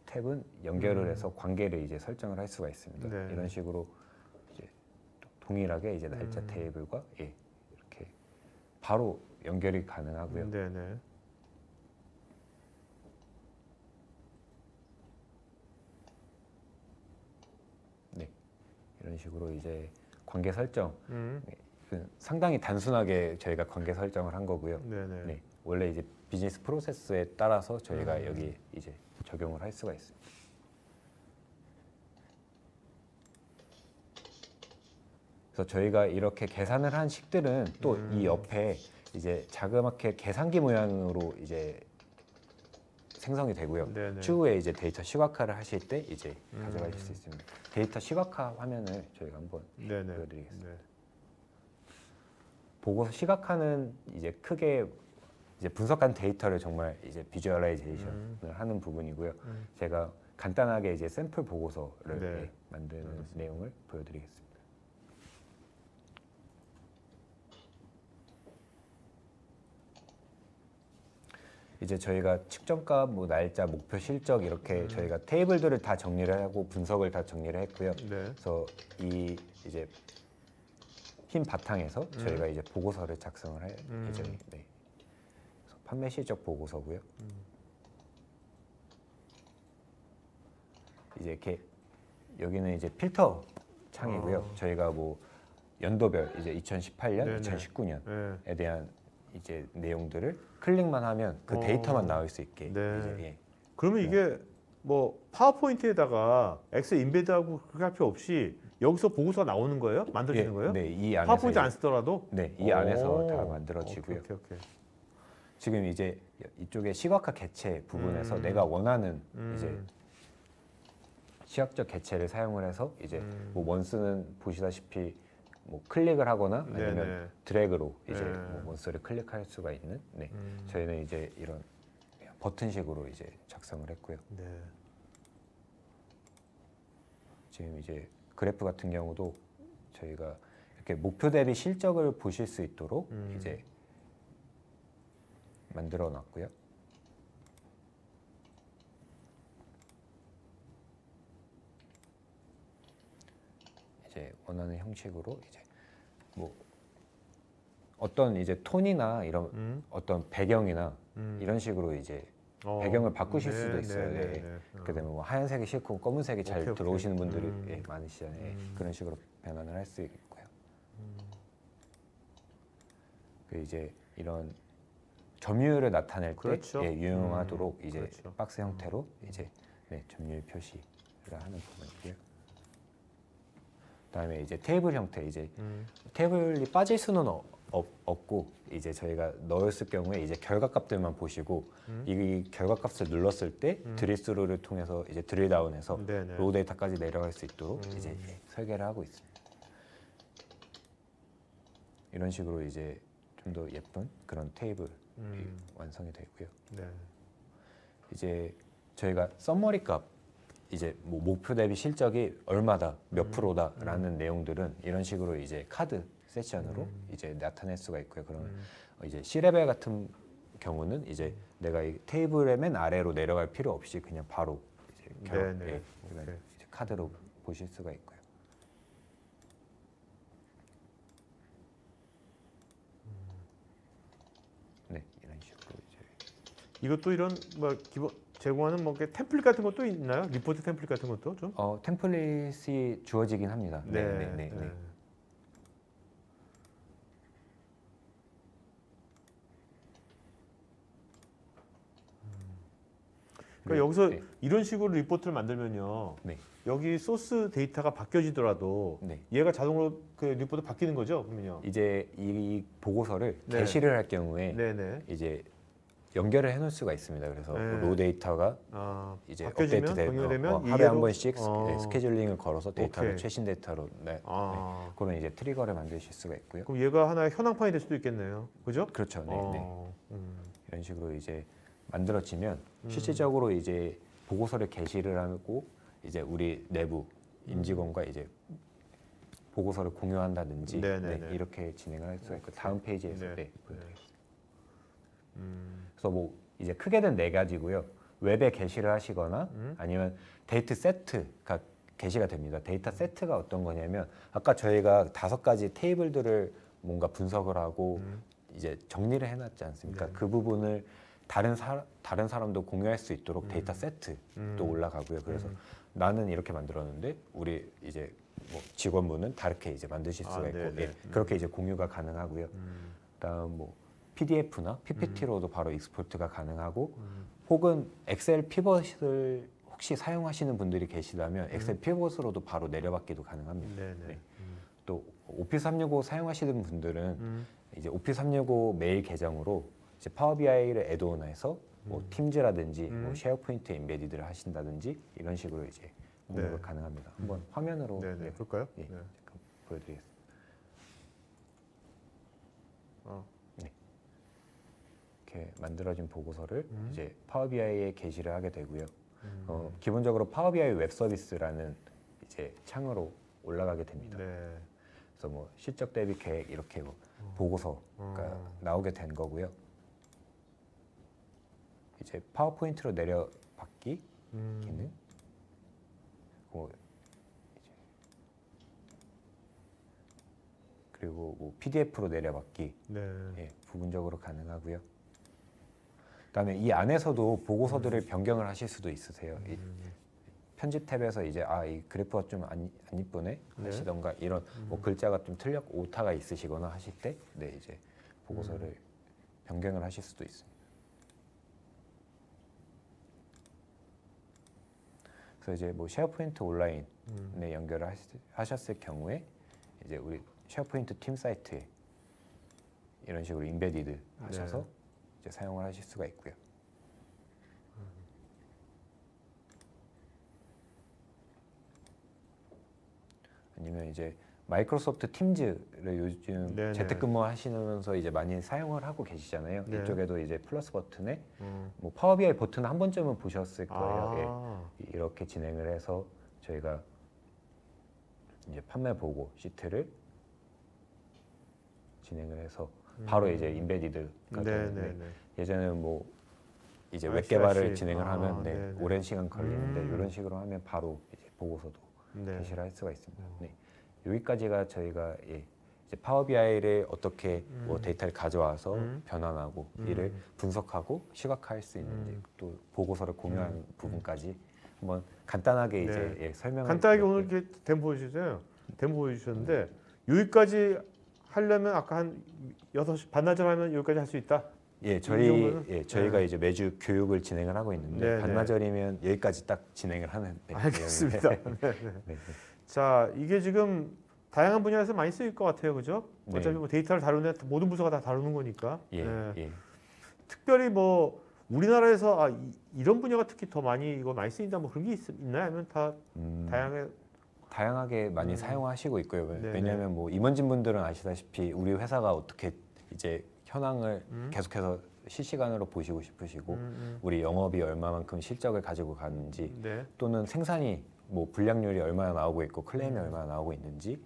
탭은 연결을 해서 관계를 이제 설정을 할 수가 있습니다. 네. 이런 식으로 이제 동일하게 이제 날짜 테이블과 예, 이렇게 바로 연결이 가능하고요. 네네. 네, 이런 식으로 이제 관계 설정 음. 상당히 단순하게 저희가 관계 설정을 한 거고요. 네네. 네, 원래 이제 비즈니스 프로세스에 따라서 저희가 여기 이제 적용을 할 수가 있습니다. 그래서 저희가 이렇게 계산을 한 식들은 또 이 옆에 이제 자그맣게 계산기 모양으로 이제 생성이 되고요. 네네. 추후에 이제 데이터 시각화를 하실 때 이제 가져가실 수 있습니다. 데이터 시각화 화면을 저희가 한번 네네. 보여드리겠습니다. 네. 보고서 시각화는 이제 크게 이제 분석한 데이터를 정말 이제 비주얼라이제이션을 하는 부분이고요. 제가 간단하게 이제 샘플 보고서를 네. 예, 만드는 내용을 보여드리겠습니다. 이제 저희가 측정값, 뭐 날짜, 목표 실적 이렇게 저희가 테이블들을 다 정리를 하고 분석을 다 정리를 했고요. 네. 그래서 이 이제 흰 바탕에서 저희가 이제 보고서를 작성을 할 예정이에요. 네. 그래서 판매 실적 보고서고요. 이제 이렇게 여기는 이제 필터 창이고요. 저희가 뭐 연도별 이제 2018년, 네네. 2019년에 대한 이제 내용들을 클릭만 하면 그 데이터만 나올 수 있게. 네. 이제, 예. 그러면 이게 뭐 파워포인트에다가 엑셀 임베드하고 그렇게 할 필요 없이 여기서 보고서가 나오는 거예요? 만들어지는 거예요? 네, 이 안에서 파워포인트 이제, 안 쓰더라도? 네, 이 안에서 오. 다 만들어지고요. 오케이. 지금 이제 이쪽에 시각화 개체 부분에서 내가 원하는 이제 시각적 개체를 사용을 해서 이제 뭐 원스는 보시다시피 뭐 클릭을 하거나 아니면 네네. 드래그로 이제 네. 뭐 원스를 클릭할 수가 있는. 네, 저희는 이제 이런 버튼식으로 이제 작성을 했고요. 네. 지금 이제 그래프 같은 경우도 저희가 이렇게 목표 대비 실적을 보실 수 있도록 이제 만들어 놨고요. 이제 원하는 형식으로 이제 뭐 어떤 이제 톤이나 이런 어떤 배경이나 이런 식으로 이제 배경을 바꾸실 수도 있어요. 그렇게 되면 뭐 하얀색이 싫고 검은색이 잘 오케이. 들어오시는 분들이 예, 많으시잖아요. 예, 그런 식으로 변환을 할 수 있고요. 그 이제 이런 점유율을 나타낼 때 그렇죠. 예, 유용하도록 이제 그렇죠. 박스 형태로 이제 네, 점유율 표시를 하는 부분이고요. 그다음에 이제 테이블 형태 이제 테이블이 빠질 수는 없고 이제 저희가 넣었을 경우에 이제 결과값들만 보시고 이 결과값을 눌렀을 때 드릴스루를 통해서 이제 드릴다운해서 네네. 로우 데이터까지 내려갈 수 있도록 이제 설계를 하고 있습니다. 이런 식으로 이제 좀 더 예쁜 그런 테이블이 완성이 되고요. 네. 이제 저희가 썸머리 값 이제 뭐 목표 대비 실적이 얼마다 몇 프로다라는 내용들은 이런 식으로 이제 카드 세션으로 이제 나타낼 수가 있고요. 그러면 이제 C레벨 같은 경우는 이제 내가 이 테이블의 맨 아래로 내려갈 필요 없이 그냥 바로 이제 네네. 예, 그러니까 오케이. 이제 카드로 보실 수가 있고요. 네, 이런 식으로 이제 이것도 이런 뭐 기본 제공하는 뭐 이렇게 템플릿 같은 것도 있나요? 리포트 템플릿 같은 것도 좀? 템플릿이 주어지긴 합니다. 네. 그러니까 여기서 네. 이런 식으로 리포트를 만들면요. 네. 여기 소스 데이터가 바뀌어지더라도 네. 얘가 자동으로 그 리포트 바뀌는 거죠, 그러면요. 이제 이 보고서를 네. 게시를 할 경우에 네네. 이제 연결을 해놓을 수가 있습니다. 그래서 네. 로 데이터가 바뀌어지면 이제 업데이트 되면 변경되면 하루에 이대로? 한 번씩 스케줄링을 걸어서 데이터를 오케이. 최신 데이터로 그런 이제 트리거를 만드실 수가 있고요. 그럼 얘가 하나의 현황판이 될 수도 있겠네요, 그죠? 그렇죠. 네. 음. 이런 식으로 이제 만들어지면 실질적으로 이제 보고서를 게시를 하고 이제 우리 내부 임직원과 이제 보고서를 공유한다든지 네네네. 이렇게 진행을 할 수가 있고 다음 페이지에서 네. 보여드리겠습니다. 그래서 뭐 이제 크게는 네 가지고요. 웹에 게시를 하시거나 아니면 데이터 세트가 게시가 됩니다. 데이터 세트가 어떤 거냐면 아까 저희가 5가지 테이블들을 뭔가 분석을 하고 이제 정리를 해놨지 않습니까? 네. 그 부분을 다른 사람도 공유할 수 있도록 데이터 세트도 올라가고요. 그래서 나는 이렇게 만들었는데 우리 이제 뭐 직원분은 다르게 이제 만드실 수가 있고 네네. 그렇게 이제 공유가 가능하고요. 그다음 뭐 PDF나 PPT로도 바로 익스포트가 가능하고 혹은 엑셀 피벗을 혹시 사용하시는 분들이 계시다면 엑셀 피벗으로도 바로 내려받기도 가능합니다. 네네. 네. 또 오피스 365 사용하시는 분들은 이제 오피스 365 메일 계정으로 이제 파워 BI를 애드온해서 뭐 팀즈라든지 뭐 쉐어포인트 인베디드를 하신다든지 이런 식으로 이제 공유가 네. 가능합니다. 한번 화면으로 네네. 볼까요? 예, 네. 잠깐 보여드리겠습니다. 이렇게 만들어진 보고서를 이제 파워 BI에 게시를 하게 되고요. 기본적으로 파워 BI 웹 서비스라는 이제 창으로 올라가게 됩니다. 네. 그래서 뭐 실적 대비 계획 이렇게 뭐 보고서가 나오게 된 거고요. 이제 파워포인트로 내려받기 기능. 그리고 뭐 PDF로 내려받기 네. 예, 부분적으로 가능하고요. 그다음에 이 안에서도 보고서들을 변경을 하실 수도 있으세요. 이 편집 탭에서 이제 이 그래프가 좀 안 이쁘네 하시던가 이런 뭐 글자가 좀 틀렸고 오타가 있으시거나 하실 때 네, 이제 보고서를 변경을 하실 수도 있습니다. 그래서 이제 뭐 쉐어포인트 온라인에 연결을 하셨을 경우에 이제 우리 쉐어포인트 팀 사이트에 이런 식으로 인베디드 하셔서 네. 이제 사용을 하실 수가 있고요. 아니면 이제 마이크로소프트 팀즈를 요즘 네네. 재택근무 하시면서 이제 많이 사용을 하고 계시잖아요. 네. 이쪽에도 이제 플러스 버튼에 뭐 파워 BI 버튼 한 번쯤은 보셨을 거예요. 예. 이렇게 진행을 해서 저희가 이제 판매 보고 시트를 진행을 해서 바로 이제 인베디드가 되는데 네네네. 예전에는 뭐 이제 웹 RCRC. 개발을 진행을 하면 네, 네네. 오랜 시간 걸리는데 이런 식으로 하면 바로 이제 보고서도 네. 게시를 할 수가 있습니다. 네. 여기까지가 저희가 예, 이제 파워 BI를 어떻게 뭐 데이터를 가져와서 변환하고 이를 분석하고 시각화할 수 있는지 또 보고서를 공유하는 부분까지 한번 간단하게 이제 네. 예, 설명을 간단하게 드렸고요. 오늘 이렇게 데모 보여주셨잖아요. 데모 보여주셨는데 여기까지 하려면 아까 한 6시 반나절 하면 여기까지 할 수 있다. 예, 이 정도는? 저희가 네. 이제 매주 교육을 진행을 하고 있는데 네, 네. 반나절이면 여기까지 딱 진행을 하는 네, 알겠습니다. 내용인데. 네, 네, 네. 자, 이게 지금 다양한 분야에서 많이 쓰일 것 같아요, 그죠? 네. 어차피 뭐 데이터를 다루는 모든 부서가 다 다루는 거니까. 예, 네. 예. 특별히 뭐 우리나라에서 이런 분야가 특히 더 많이 이거 많이 쓰인다 뭐 그런 게 있나요? 아니면 다 다양해? 다양하게 많이 사용하시고 있고요. 네네. 왜냐하면 뭐 임원진 분들은 아시다시피 우리 회사가 어떻게 이제 현황을 계속해서 실시간으로 보시고 싶으시고 우리 영업이 얼마만큼 실적을 가지고 가는지 네. 또는 생산이 뭐 불량률이 얼마나 나오고 있고 클레임이 얼마나 나오고 있는지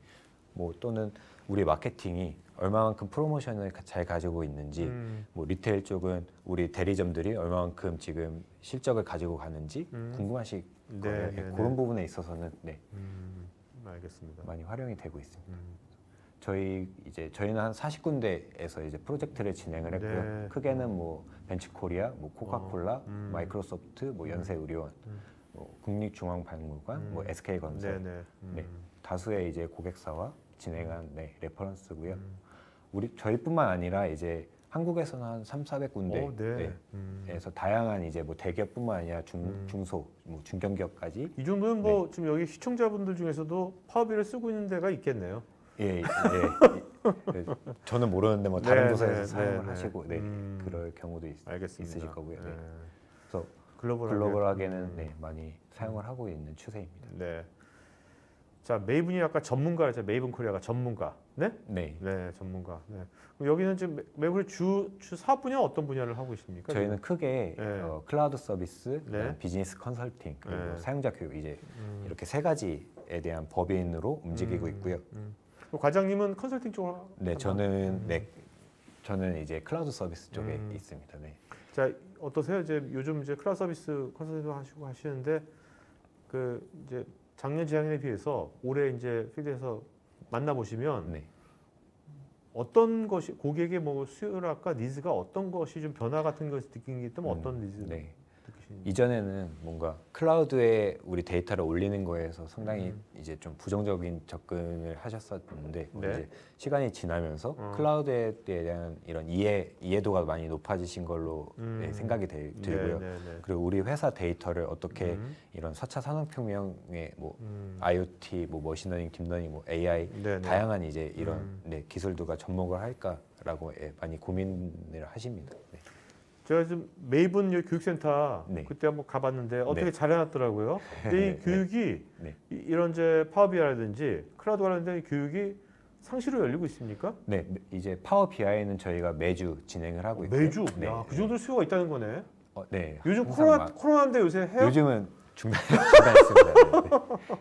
뭐 또는 우리 마케팅이 얼마만큼 프로모션을 잘 가지고 있는지 뭐 리테일 쪽은 우리 대리점들이 얼마만큼 지금 실적을 가지고 가는지 궁금하실 거예요. 네, 네, 그런 네. 부분에 있어서는 네, 알겠습니다. 많이 활용이 되고 있습니다. 저희는 한 40군데에서 이제 프로젝트를 진행을 했고요. 네. 크게는 뭐 벤츠코리아, 뭐 코카콜라, 마이크로소프트, 뭐 연세의료원, 뭐 국립중앙박물관, 뭐 SK건설, 네네. 네, 다수의 이제 고객사와 진행한 네, 레퍼런스고요. 저희뿐만 아니라 이제 한국에서는 한 300~400군데 네. 에서 다양한 이제 뭐 대기업뿐만 아니라 중소, 뭐 중견기업까지 이 정도면 뭐 지금 여기 시청자분들 중에서도 파워비를 쓰고 있는 데가 있겠네요. 예, 저는 모르는데 뭐 다른 네, 부서에서 네, 사용을 네, 하시고 네. 그럴 경우도 알겠습니다. 있으실 거고요. 네. 네. 그래서 글로벌하게. 글로벌하게는 네, 많이 사용을 하고 있는 추세입니다. 네. 자, 메이븐이 아까 전문가죠. 메이븐 코리아가 전문가. 네? 네. 네, 전문가. 네. 그럼 여기는 지금 메이븐의 주 사업 분야는 어떤 분야를 하고 있습니까? 저희는 크게 네. 클라우드 서비스, 네. 비즈니스 컨설팅, 그리고 네. 사용자 교육 이제 이렇게 세 가지에 대한 법인으로 움직이고 있고요. 그럼 과장님은 컨설팅 쪽으로 네, 저는 이제 클라우드 서비스 쪽에 있습니다. 네. 자, 어떠세요? 이제 요즘 이제 클라우드 서비스 컨설팅 하시고 하시는데 그 이제 작년 재작년에 비해서 올해 이제 필드에서 만나 보시면 네. 어떤 것이 고객의 뭐 수요랄까 니즈가 어떤 것이 좀 변화 같은 것을 느끼는 게 있다면 어떤 니즈 네. 느끼시는지? 이전에는 뭔가 클라우드에 우리 데이터를 올리는 거에서 상당히 이제 좀 부정적인 접근을 하셨었는데 네. 이제 시간이 지나면서 클라우드에 대한 이런 이해도가 많이 높아지신 걸로 네, 생각이 들고요. 네. 그리고 우리 회사 데이터를 어떻게 이런 4차 산업혁명의 뭐 IoT, 뭐 머신러닝, 딥러닝, 뭐 AI 네네. 다양한 이제 이런 네, 기술도가 접목을 할까라고 많이 고민을 하십니다. 네. 제가 지금 메이븐 여기 교육센터 네. 그때 한번 가봤는데 어떻게 네. 잘 해놨더라고요. 근데 이 네. 교육이 네. 이런 이제 파워비아라든지 클라우드 관련된 교육이 상시로 열리고 있습니까? 네, 이제 파워 BI는 저희가 매주 진행을 하고 있고요. 매주? 네, 야, 그 정도 수요가 있다는 거네. 네. 요즘 항상 코로나인데 요새 해요? 요즘은 중단했습니다.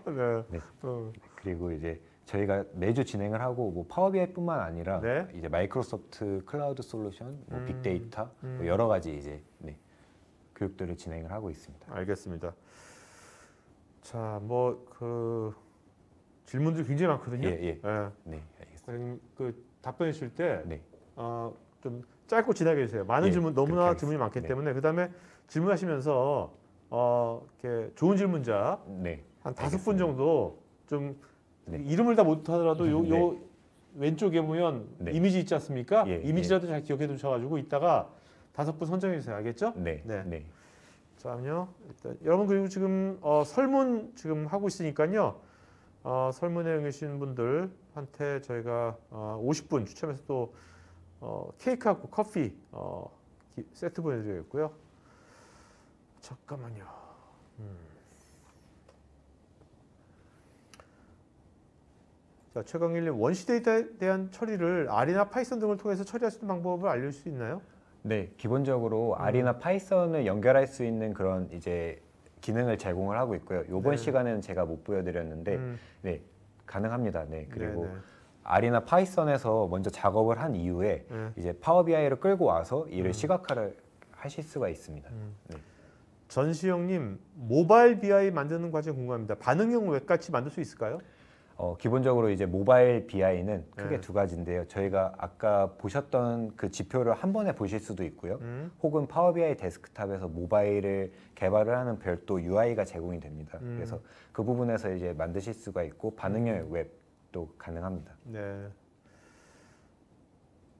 네. 네. 어. 그리고 이제 저희가 매주 진행을 하고 뭐 파워 BI뿐만 아니라 네. 이제 마이크로소프트 클라우드 솔루션, 뭐 빅데이터, 뭐 여러 가지 이제 네, 교육들을 진행을 하고 있습니다. 알겠습니다. 자, 뭐 그 질문들이 굉장히 많거든요. 예. 예. 네, 알겠습니다. 과장님 그 답변해 주실 때 네. 좀 짧고 진하게 해주세요. 많은 예, 질문, 그렇게 너무나 하겠습니다. 질문이 많기 네. 때문에 그다음에 질문하시면서 이렇게 좋은 질문자 네. 한 5분 알겠습니다. 정도 좀 네. 이름을 다 못하더라도 요 네. 왼쪽에 보면 네. 이미지 있지 않습니까? 예, 이미지라도 잘 기억해 두셔가지고 이따가 5분 선정해 주세요. 알겠죠? 네. 네. 네. 잠깐요. 일단 여러분 그리고 지금 설문 지금 하고 있으니까요. 설문에 응해주신 분들한테 저희가 50분 추첨해서 또 케이크하고 커피 세트 보내드리겠고요. 잠깐만요. 자, 최강일님 원시 데이터에 대한 처리를 R이나 파이썬 등을 통해서 처리할 수 있는 방법을 알려줄 수 있나요? 네, 기본적으로 R이나 파이썬을 연결할 수 있는 그런 이제 기능을 제공을 하고 있고요. 이번 네. 시간에는 제가 못 보여드렸는데, 네, 가능합니다. 네, 그리고 네네. R이나 파이썬에서 먼저 작업을 한 이후에 네. 이제 파워 BI를 끌고 와서 이를 시각화를 하실 수가 있습니다. 네. 전시영님 모바일 BI 만드는 과정 궁금합니다. 반응형 웹같이 만들 수 있을까요? 기본적으로 이제 모바일 BI는 크게 네. 두 가지인데요. 저희가 아까 보셨던 그 지표를 한 번에 보실 수도 있고요. 혹은 파워 BI 데스크탑에서 모바일을 개발을 하는 별도 UI가 제공이 됩니다. 그래서 그 부분에서 이제 만드실 수가 있고 반응형 웹도 가능합니다. 네.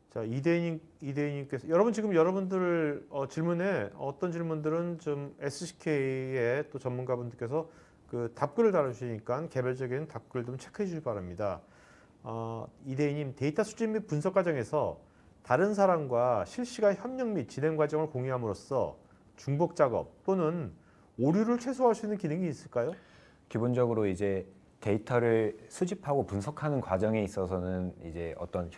자, 이대희님께서 여러분 지금 여러분들 질문에 어떤 질문들은 좀 SCK의 또 전문가분들께서 그 답글을 달아주시니까 개별적인 답글 좀 체크해 주시기 바랍니다. 이대희님 데이터 수집 및 분석 과정에서 다른 사람과 실시간 협력 및 진행 과정을 공유함으로써 중복 작업 또는 오류를 최소화할 수 있는 기능이 있을까요? 기본적으로 이제 데이터를 수집하고 분석하는 과정에 있어서는 이제 어떤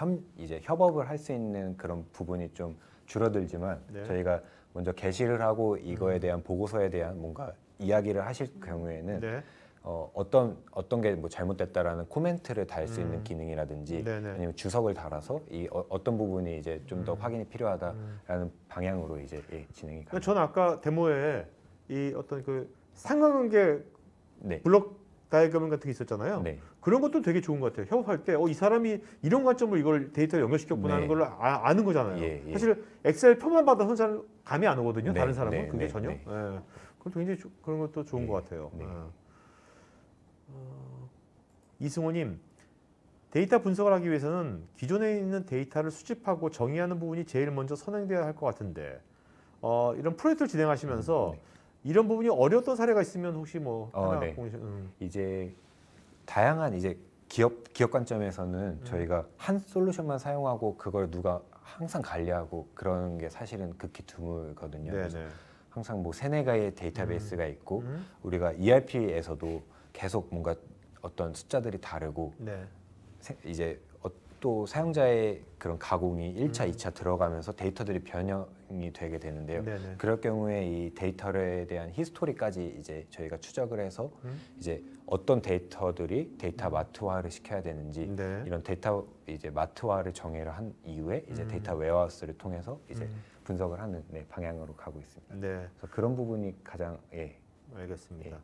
협업을 할 수 있는 그런 부분이 좀 줄어들지만 네. 저희가 먼저 게시를 하고 이거에 대한 보고서에 대한 뭔가 이야기를 하실 경우에는 네. 어떤 게 뭐 잘못됐다라는 코멘트를 달 수 있는 기능이라든지 네네. 아니면 주석을 달아서 이 어떤 부분이 이제 좀 더 확인이 필요하다라는 방향으로 이제 진행이 가능합니다. 저는 아까 데모에 이 어떤 그 상관관계 네. 블록 다이어그램 같은 게 있었잖아요. 네. 그런 것도 되게 좋은 것 같아요. 협업할 때 이 사람이 이런 관점으로 이걸 데이터에 연결시켰구나 하는 네. 걸 아는 거잖아요. 예. 사실 엑셀 표만 봐도 잘 감이 안 오거든요. 네, 다른 사람은 네, 그게 네, 전혀. 네. 예. 그것도 굉장히 그런 것도 좋은 네, 것 같아요. 네. 이승호님, 데이터 분석을 하기 위해서는 기존에 있는 데이터를 수집하고 정의하는 부분이 제일 먼저 선행돼야 할 것 같은데 이런 프로젝트를 진행하시면서 네. 이런 부분이 어려웠던 사례가 있으면 혹시 뭐 하나 네. 공유해 이제 다양한 이제 기업 관점에서는 저희가 한 솔루션만 사용하고 그걸 누가 항상 관리하고 그런 게 사실은 극히 드물거든요. 그래서 네네. 항상 뭐 세네 개의 데이터베이스가 있고 우리가 ERP에서도 계속 뭔가 어떤 숫자들이 다르고 네. 이제 또 사용자의 그런 가공이 1차, 2차 들어가면서 데이터들이 변형이 되게 되는데요. 네네. 그럴 경우에 이 데이터에 대한 히스토리까지 이제 저희가 추적을 해서 이제 어떤 데이터들이 데이터 마트화를 시켜야 되는지 네. 이런 데이터 이제 마트화를 정의를 한 이후에 이제 데이터 웨어하우스를 통해서 이제 분석을 하는 방향으로 가고 있습니다. 네. 그래서 그런 부분이 가장 알겠습니다.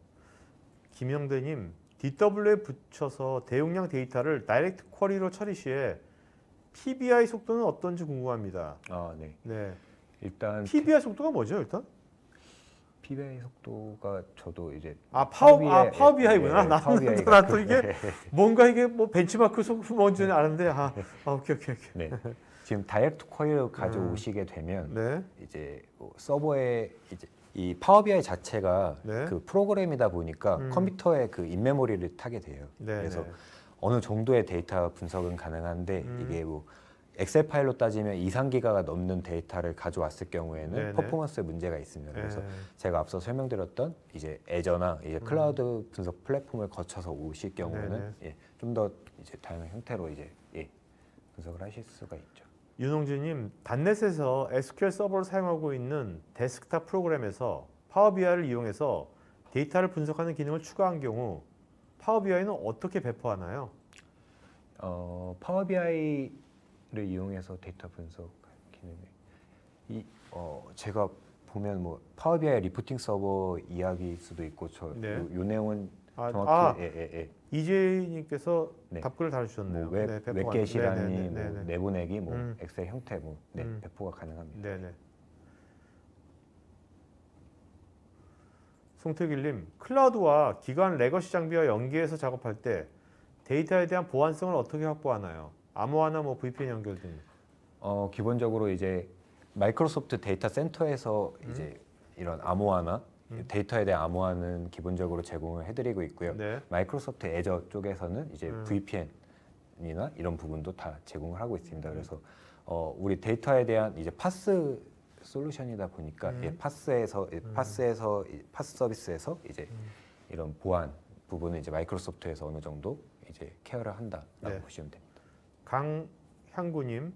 김영대님, DW에 붙여서 대용량 데이터를 다이렉트 쿼리로 처리 시에 PBI 속도는 어떤지 궁금합니다. 네. 네. 일단 PBI 속도가 뭐죠, 일단? PBI 속도가 저도 이제 파워 BI구나. 파워 나는 BI가 또 이게 뭔가 이게 뭐 벤치마크 속도 뭔지는 아는데 오케이. 네. 지금 다이렉트 쿼리를 가져오시게 되면 네. 이제 뭐 서버에 이제 이 파워 BI 자체가 네. 그 프로그램이다 보니까 컴퓨터에 그 인메모리를 타게 돼요. 네. 그래서 네. 어느 정도의 데이터 분석은 가능한데 이게 뭐 엑셀 파일로 따지면 2~3기가가 넘는 데이터를 가져왔을 경우에는 네네. 퍼포먼스에 문제가 있습니다. 그래서 네. 제가 앞서 설명드렸던 이제 애저나 이제 클라우드 분석 플랫폼을 거쳐서 오실 경우는 좀 더 이제 다양한 형태로 이제 분석을 하실 수가 있죠. 윤홍진님, 단넷에서 SQL 서버를 사용하고 있는 데스크탑 프로그램에서 파워 BI를 이용해서 데이터를 분석하는 기능을 추가한 경우 파워 BI는 어떻게 배포하나요? 파워 BI를 이용해서 데이터 분석 기능이 제가 보면 뭐 파워 BI 리포팅 서버 이야기일 수도 있고 요 내용은 정확히 이재희님께서 네. 답글을 달아주셨네요. 뭐 웹, 웹게시라니, 뭐 네네네. 내보내기, 뭐 엑셀 형태, 뭐 배포가 가능합니다. 네네. 송태길님, 클라우드와 기관 레거시 장비와 연계해서 작업할 때 데이터에 대한 보안성을 어떻게 확보하나요? 암호화나 뭐 VPN 연결 등. 기본적으로 이제 마이크로소프트 데이터 센터에서 이제 이런 암호화나 데이터에 대한 암호화는 기본적으로 제공을 해드리고 있고요. 네. 마이크로소프트 애저 쪽에서는 이제 VPN이나 이런 부분도 다 제공을 하고 있습니다. 그래서 우리 데이터에 대한 이제 파스 솔루션이다 보니까 파스 서비스에서 이제 이런 보안 부분은 이제 마이크로소프트에서 어느 정도 이제 케어를 한다라고 네. 보시면 됩니다. 강향구님,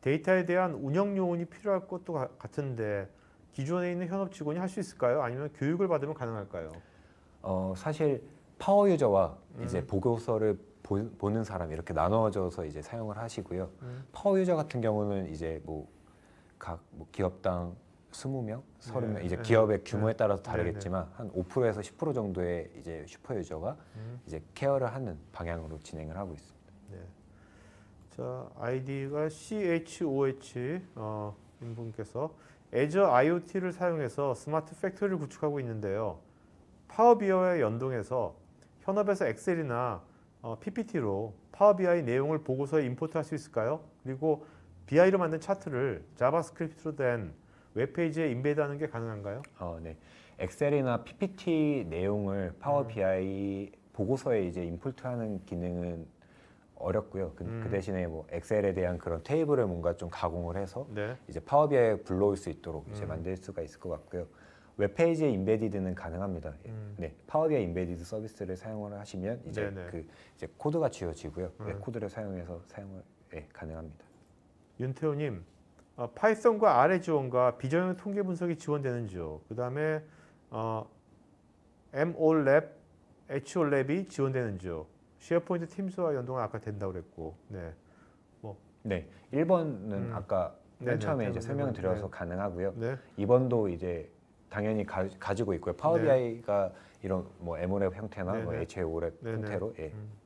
데이터에 대한 운영 요원이 필요할 것도 같은데 기존에 있는 현업 직원이 할 수 있을까요? 아니면 교육을 받으면 가능할까요? 사실 파워 유저와 이제 보고서를 보는 사람 이렇게 나눠져서 이제 사용을 하시고요. 파워 유저 같은 경우는 이제 각 기업당 20명, 30명 이제 기업의 규모에 따라서 다르겠지만 한 5%에서 10% 정도의 이제 슈퍼 유저가 이제 케어를 하는 방향으로 진행을 하고 있습니다. 네. 자, 아이디가 CHOH 인분께서 애저 IoT를 사용해서 스마트 팩토리를 구축하고 있는데요. 파워비아이와 연동해서 현업에서 엑셀이나 PPT로 파워비아이 내용을 보고서에 임포트할 수 있을까요? 그리고 BI로 만든 차트를 자바스크립트로 된 웹페이지에 인베드하는 게 가능한가요? 네. 엑셀이나 PPT 내용을 파워 BI 보고서에 이제 임포트하는 기능은 어렵고요. 그 대신에 뭐 엑셀에 대한 그런 테이블을 뭔가 좀 가공을 해서 네. 이제 파워 BI에 불러올 수 있도록 이제 만들 수가 있을 것 같고요. 웹페이지에 인베디드는 가능합니다. 네, 파워 BI 인베디드 서비스를 사용을 하시면 이제 네네. 이제 코드가 지워지고요. 코드를 사용해서 사용을 가능합니다. 윤태호님, 파이썬과 R 지원과 비정형 통계 분석이 지원되는지요? 그 다음에 MOLab, HOLab이 지원되는지요? 쉐어포인트 팀스와 연동은 아까 된다고 그랬고, 네. 네, 1번은 아까 맨 네네, 처음에 이제 네, 설명드려서 네. 가능하고요. 네. 2번도 이제 당연히 가지고 있고요. 파워 네. BI가 이런 뭐 MOLab 형태나 뭐 네네. HOLab 네네. 형태로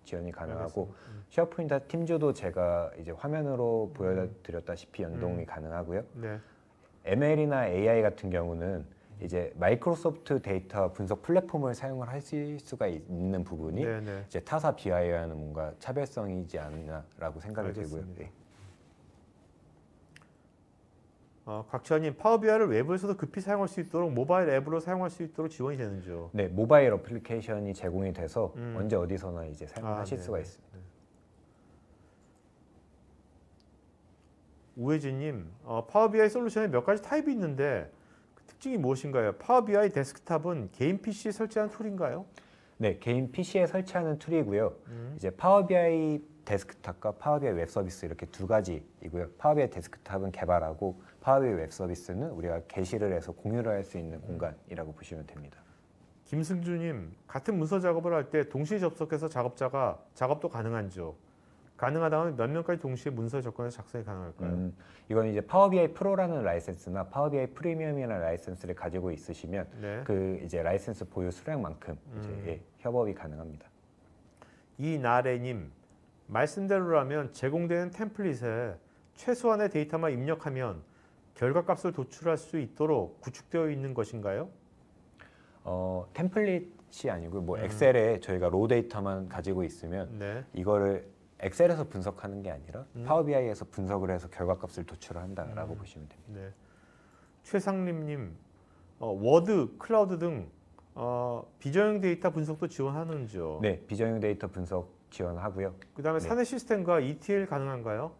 지원이 가능하고 알겠습니다. 쉐어포인트 팀즈도 제가 이제 화면으로 보여드렸다시피 연동이 가능하고요. 네. ML이나 AI 같은 경우는 이제 마이크로소프트 데이터 분석 플랫폼을 사용을 하실 수가 있는 부분이 네네. 이제 타사 BI와는 뭔가 차별성이지 않나라고 생각이 들고요. 알겠습니다. 네. 각차님, 파워비아이를 웹에서도 급히 사용할 수 있도록 모바일 앱으로 사용할 수 있도록 지원이 되는지요? 네, 모바일 어플리케이션이 제공이 돼서 언제 어디서나 이제 사용하실 네, 수가 네, 있습니다. 네. 우혜진님, 파워비아이 솔루션에 몇 가지 타입이 있는데 그 특징이 무엇인가요? 파워비아이 데스크탑은 개인 PC에 설치한 툴인가요? 네, 개인 PC에 설치하는 툴이고요. 이제 파워 BI 데스크탑과 파워 BI 웹 서비스 이렇게 두 가지이고요. 파워 BI 데스크탑은 개발하고 파워 BI 웹 서비스는 우리가 게시를 해서 공유를 할 수 있는 공간이라고 보시면 됩니다. 김승주님, 같은 문서 작업을 할 때 동시에 접속해서 작업도 가능한지요? 가능하다면 몇 명까지 동시에 문서에 접근해서 작성이 가능할까요? 이건 이제 파워 BI 프로라는 라이센스나 파워 BI 프리미엄이라는 라이센스를 가지고 있으시면 네. 그 이제 라이센스 보유 수량만큼 이제 협업이 가능합니다. 이나래님, 말씀대로라면 제공되는 템플릿에 최소한의 데이터만 입력하면 결과값을 도출할 수 있도록 구축되어 있는 것인가요? 템플릿이 아니고 뭐 엑셀에 저희가 로 데이터만 가지고 있으면 네. 이거를 엑셀에서 분석하는 게 아니라 파워 BI에서 분석을 해서 결과값을 도출을 한다라고 보시면 됩니다. 네. 최상림님, 워드, 클라우드 등 비정형 데이터 분석도 지원하는지요? 네, 비정형 데이터 분석 지원하고요. 그다음에 네. 사내 시스템과 ETL 가능한가요?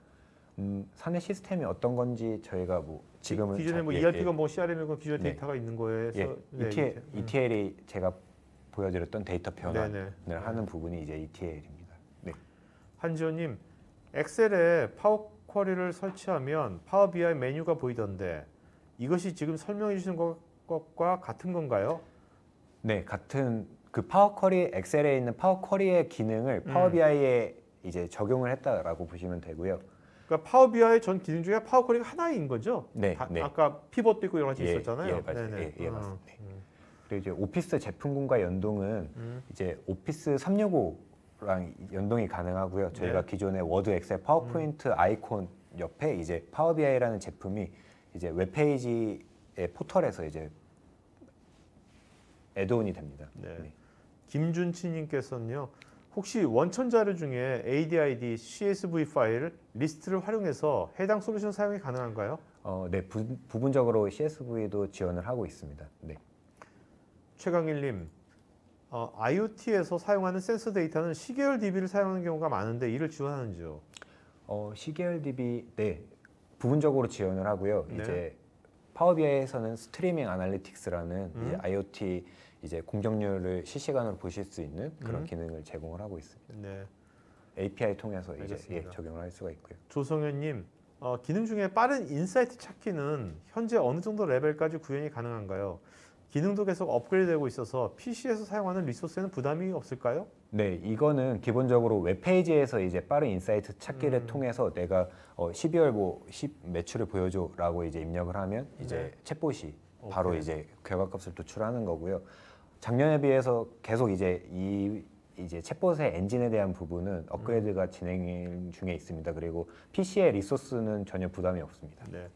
사내 시스템이 어떤 건지 저희가 뭐 지금은 기존에 뭐 ERP가 뭐 CRM이고 기존 네. 데이터가 있는 거에서 ETL이 제가 보여드렸던 데이터 변환을 네네. 하는 부분이 이제 ETL입니다. 네. 한지호님, 엑셀에 파워 쿼리를 설치하면 파워 BI 메뉴가 보이던데 이것이 지금 설명해 주신 것과 같은 건가요? 네, 같은 그 파워 쿼리 엑셀에 있는 파워 쿼리의 기능을 파워 BI에 이제 적용을 했다라고 보시면 되고요. 그러니까 파워 BI 전 기능 중에 파워 쿼리가 하나인 거죠? 네, 네. 아까 피벗도 있고 여러 가지 예, 있었잖아요. 예, 맞아요. 네네. 예, 맞습니다. 그리고 이제 오피스 제품군과 연동은 이제 오피스 365 랑 연동이 가능하고요. 저희가 네. 기존의 워드, 엑셀, 파워포인트 아이콘 옆에 이제 파워 BI라는 제품이 이제 웹페이지의 포털에서 이제 애드온이 됩니다. 네. 네. 김준치님께서는요. 혹시 원천 자료 중에 ADID, CSV 파일 리스트를 활용해서 해당 솔루션 사용이 가능한가요? 네, 부분적으로 CSV도 지원을 하고 있습니다. 네. 최강일님, IoT에서 사용하는 센서 데이터는 시계열 DB를 사용하는 경우가 많은데 이를 지원하는지요? 시계열 DB 네, 부분적으로 지원을 하고요. 네. 이제 파워 BI에서는 스트리밍 애널리틱스라는 이제 IoT 이제 공정률을 실시간으로 보실 수 있는 그런 기능을 제공을 하고 있습니다. 네. API 통해서 이제 알겠습니다. 적용을 할 수가 있고요. 조성현님, 기능 중에 빠른 인사이트 찾기는 현재 어느 정도 레벨까지 구현이 가능한가요? 기능도 계속 업그레이드되고 있어서 PC에서 사용하는 리소스에는 부담이 없을까요? 네, 이거는 기본적으로 웹페이지에서 이제 빠른 인사이트 찾기를 통해서 내가 12월 뭐 10 매출을 보여줘라고 이제 입력을 하면 이제 챗봇이 바로 오케이. 이제 결과값을 도출하는 거고요. 작년에 비해서 계속 이제 이제 챗봇의 엔진에 대한 부분은 업그레이드가 진행 중에 있습니다. 그리고 PC의 리소스는 전혀 부담이 없습니다. 네.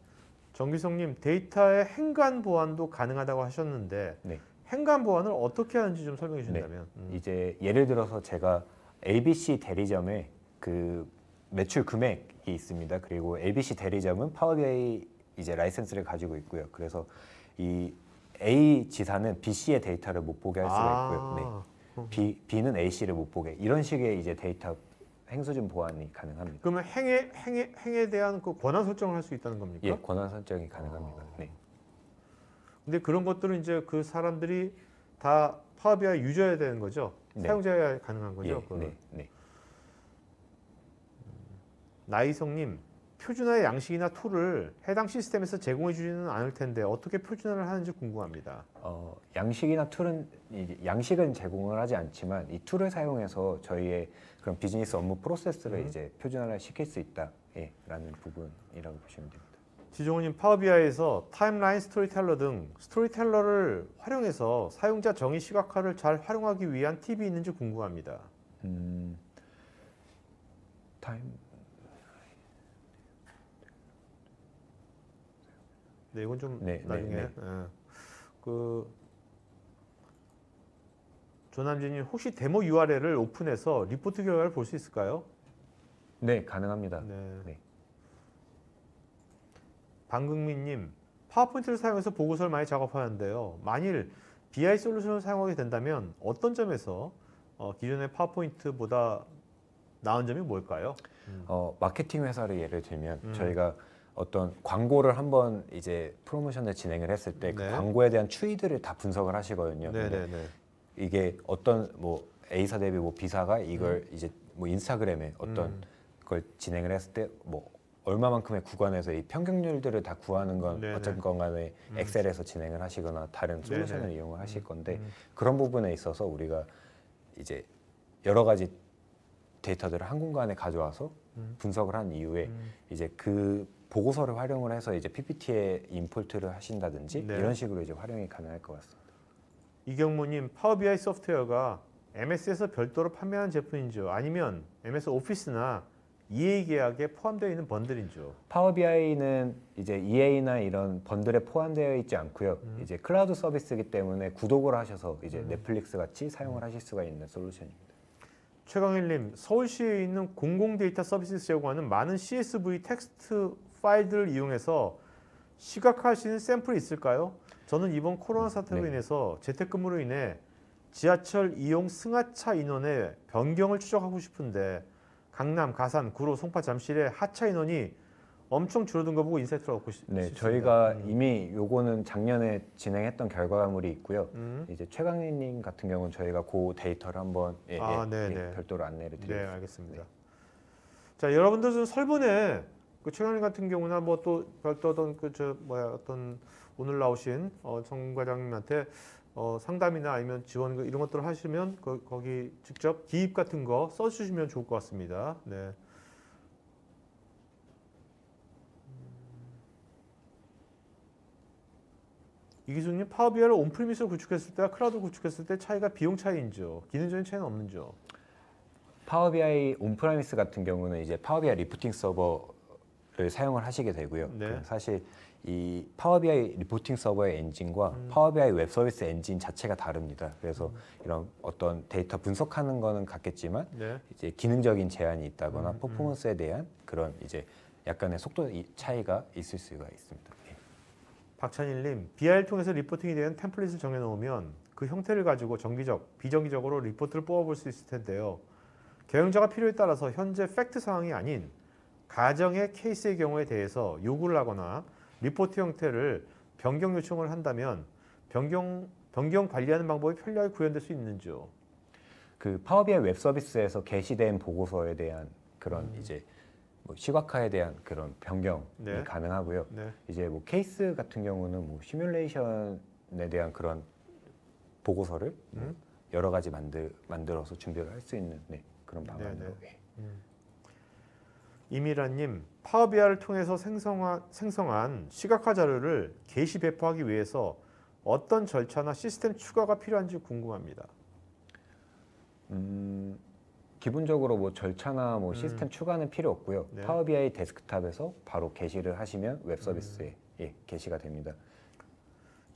정기성님, 데이터의 행간 보안도 가능하다고 하셨는데 네. 행간 보안을 어떻게 하는지 좀 설명해 주신다면. 이제 예를 들어서 제가 ABC 대리점에 그 매출 금액이 있습니다. 그리고 ABC 대리점은 파워 BI 이제 라이센스를 가지고 있고요. 그래서 이 A 지사는 B 씨의 데이터를 못 보게 할 수가 있고요. 네. B는 A 씨를 못 보게 이런 식의 이제 데이터 행수준 보안이 가능합니다. 그러면 행에 대한 그 권한 설정을 할 수 있다는 겁니까? 예, 권한 설정이 가능합니다. 네. 근데 그런 것들은 이제 그 사람들이 다 파워 BI 유저여야 되는 거죠. 네. 사용자여야 가능한 거죠. 예, 그거는. 네, 네. 나이성님, 표준화의 양식이나 툴을 해당 시스템에서 제공해 주지는 않을 텐데 어떻게 표준화를 하는지 궁금합니다. 양식이나 툴은 이제 양식은 제공을 하지 않지만 이 툴을 사용해서 저희의 그런 비즈니스 업무 프로세스를 이제 표준화를 시킬 수 있다라는 부분이라고 보시면 됩니다. 지종훈님, 파워 BI에서 타임라인 스토리텔러 등 스토리텔러를 활용해서 사용자 정의 시각화를 잘 활용하기 위한 팁이 있는지 궁금합니다. 타임 네, 이건 좀 네, 나중에. 네, 네. 예. 그 조남진님, 혹시 데모 URL을 오픈해서 리포트 결과를 볼 수 있을까요? 네, 가능합니다. 네. 네. 방금민님, 파워포인트를 사용해서 보고서를 많이 작업하는데요. 만일 BI 솔루션을 사용하게 된다면 어떤 점에서 기존의 파워포인트보다 나은 점이 뭘까요? 마케팅 회사를 예를 들면 저희가 어떤 광고를 한번 이제 프로모션을 진행을 했을 때 그 네. 광고에 대한 추이들을 다 분석을 하시거든요. 근데 네네네. 이게 어떤 뭐 A사 대비 뭐 B사가 이걸 이제 뭐 인스타그램에 어떤 걸 진행을 했을 때 뭐 얼마만큼의 구간에서 이 평균률들을 다 구하는 건 네네. 어쨌건 간에 엑셀에서 진행을 하시거나 다른 솔루션을 네네. 이용을 하실 건데 그런 부분에 있어서 우리가 이제 여러 가지 데이터들을 한 공간에 가져와서 분석을 한 이후에 이제 그 보고서를 활용을 해서 이제 PPT에 임포트를 하신다든지 네. 이런 식으로 이제 활용이 가능할 것 같습니다. 이경무님, 파워 BI 소프트웨어가 MS에서 별도로 판매하는 제품인지요? 아니면 MS 오피스나 EA 계약에 포함되어 있는 번들인지요? 파워 BI는 이제 EA나 이런 번들에 포함되어 있지 않고요. 이제 클라우드 서비스이기 때문에 구독을 하셔서 이제 넷플릭스 같이 사용을 하실 수가 있는 솔루션입니다. 최강일님, 서울시에 있는 공공 데이터 서비스 제공하는 많은 CSV 텍스트 파일들을 이용해서 시각화할 수 있는 샘플이 있을까요? 저는 이번 코로나 사태로 네. 인해서 재택근무로 인해 지하철 이용 승하차 인원의 변경을 추적하고 싶은데 강남, 가산, 구로, 송파, 잠실의 하차 인원이 엄청 줄어든 거 보고 인사이트를 얻고 싶습니다. 네, 저희가 이미 요거는 작년에 진행했던 결과물이 있고요. 이제 최강희님 같은 경우는 저희가 그 데이터를 한번 별도로 안내를 드리겠습니다. 네, 알겠습니다. 자, 여러분들 좀 설문에 그 최강희 같은 경우나 뭐 또 별도 어떤 어떤 오늘 나오신 정 과장님한테 상담이나 아니면 지원 이런 것들을 하시면 거기 직접 기입 같은 거 써주시면 좋을 것 같습니다. 네. 이기수님, 파워비아를 온프리미스로 구축했을 때와 클라우드 구축했을 때 차이가 비용 차이인지요? 기능적인 차이는 없는지요? 파워 BI 온프라미스 같은 경우는 이제 파워 BI 리포팅 서버를 사용을 하시게 되고요. 네. 사실 이 파워 BI 리포팅 서버의 엔진과 파워 BI 웹 서비스 엔진 자체가 다릅니다. 그래서 이런 어떤 데이터 분석하는 거는 같겠지만 네. 이제 기능적인 제한이 있다거나 퍼포먼스에 대한 그런 이제 약간의 속도 차이가 있을 수가 있습니다. 예. 박찬일님, BI를 통해서 리포팅에 대한 템플릿을 정해놓으면 그 형태를 가지고 정기적, 비정기적으로 리포트를 뽑아볼 수 있을 텐데요. 경영자가 필요에 따라서 현재 팩트 상황이 아닌 가정의 케이스의 경우에 대해서 요구를 하거나 리포트 형태를 변경 요청을 한다면 변경 관리하는 방법이 편리하게 구현될 수 있는지요? 그 파워 BI 웹 서비스에서 게시된 보고서에 대한 그런 이제 뭐 시각화에 대한 그런 변경이 네. 가능하고요. 네. 이제 뭐 케이스 같은 경우는 뭐 시뮬레이션에 대한 그런 보고서를 뭐 여러 가지 만들어서 준비를 할 수 있는 그런 방안으로. 네네. 이미라님, 파워 BI를 통해서 생성한 시각화 자료를 게시 배포하기 위해서 어떤 절차나 시스템 추가가 필요한지 궁금합니다. 기본적으로 뭐 절차나 뭐 시스템 추가는 필요 없고요. 네. 파워 BI 데스크탑에서 바로 게시를 하시면 웹 서비스에 게시가 됩니다.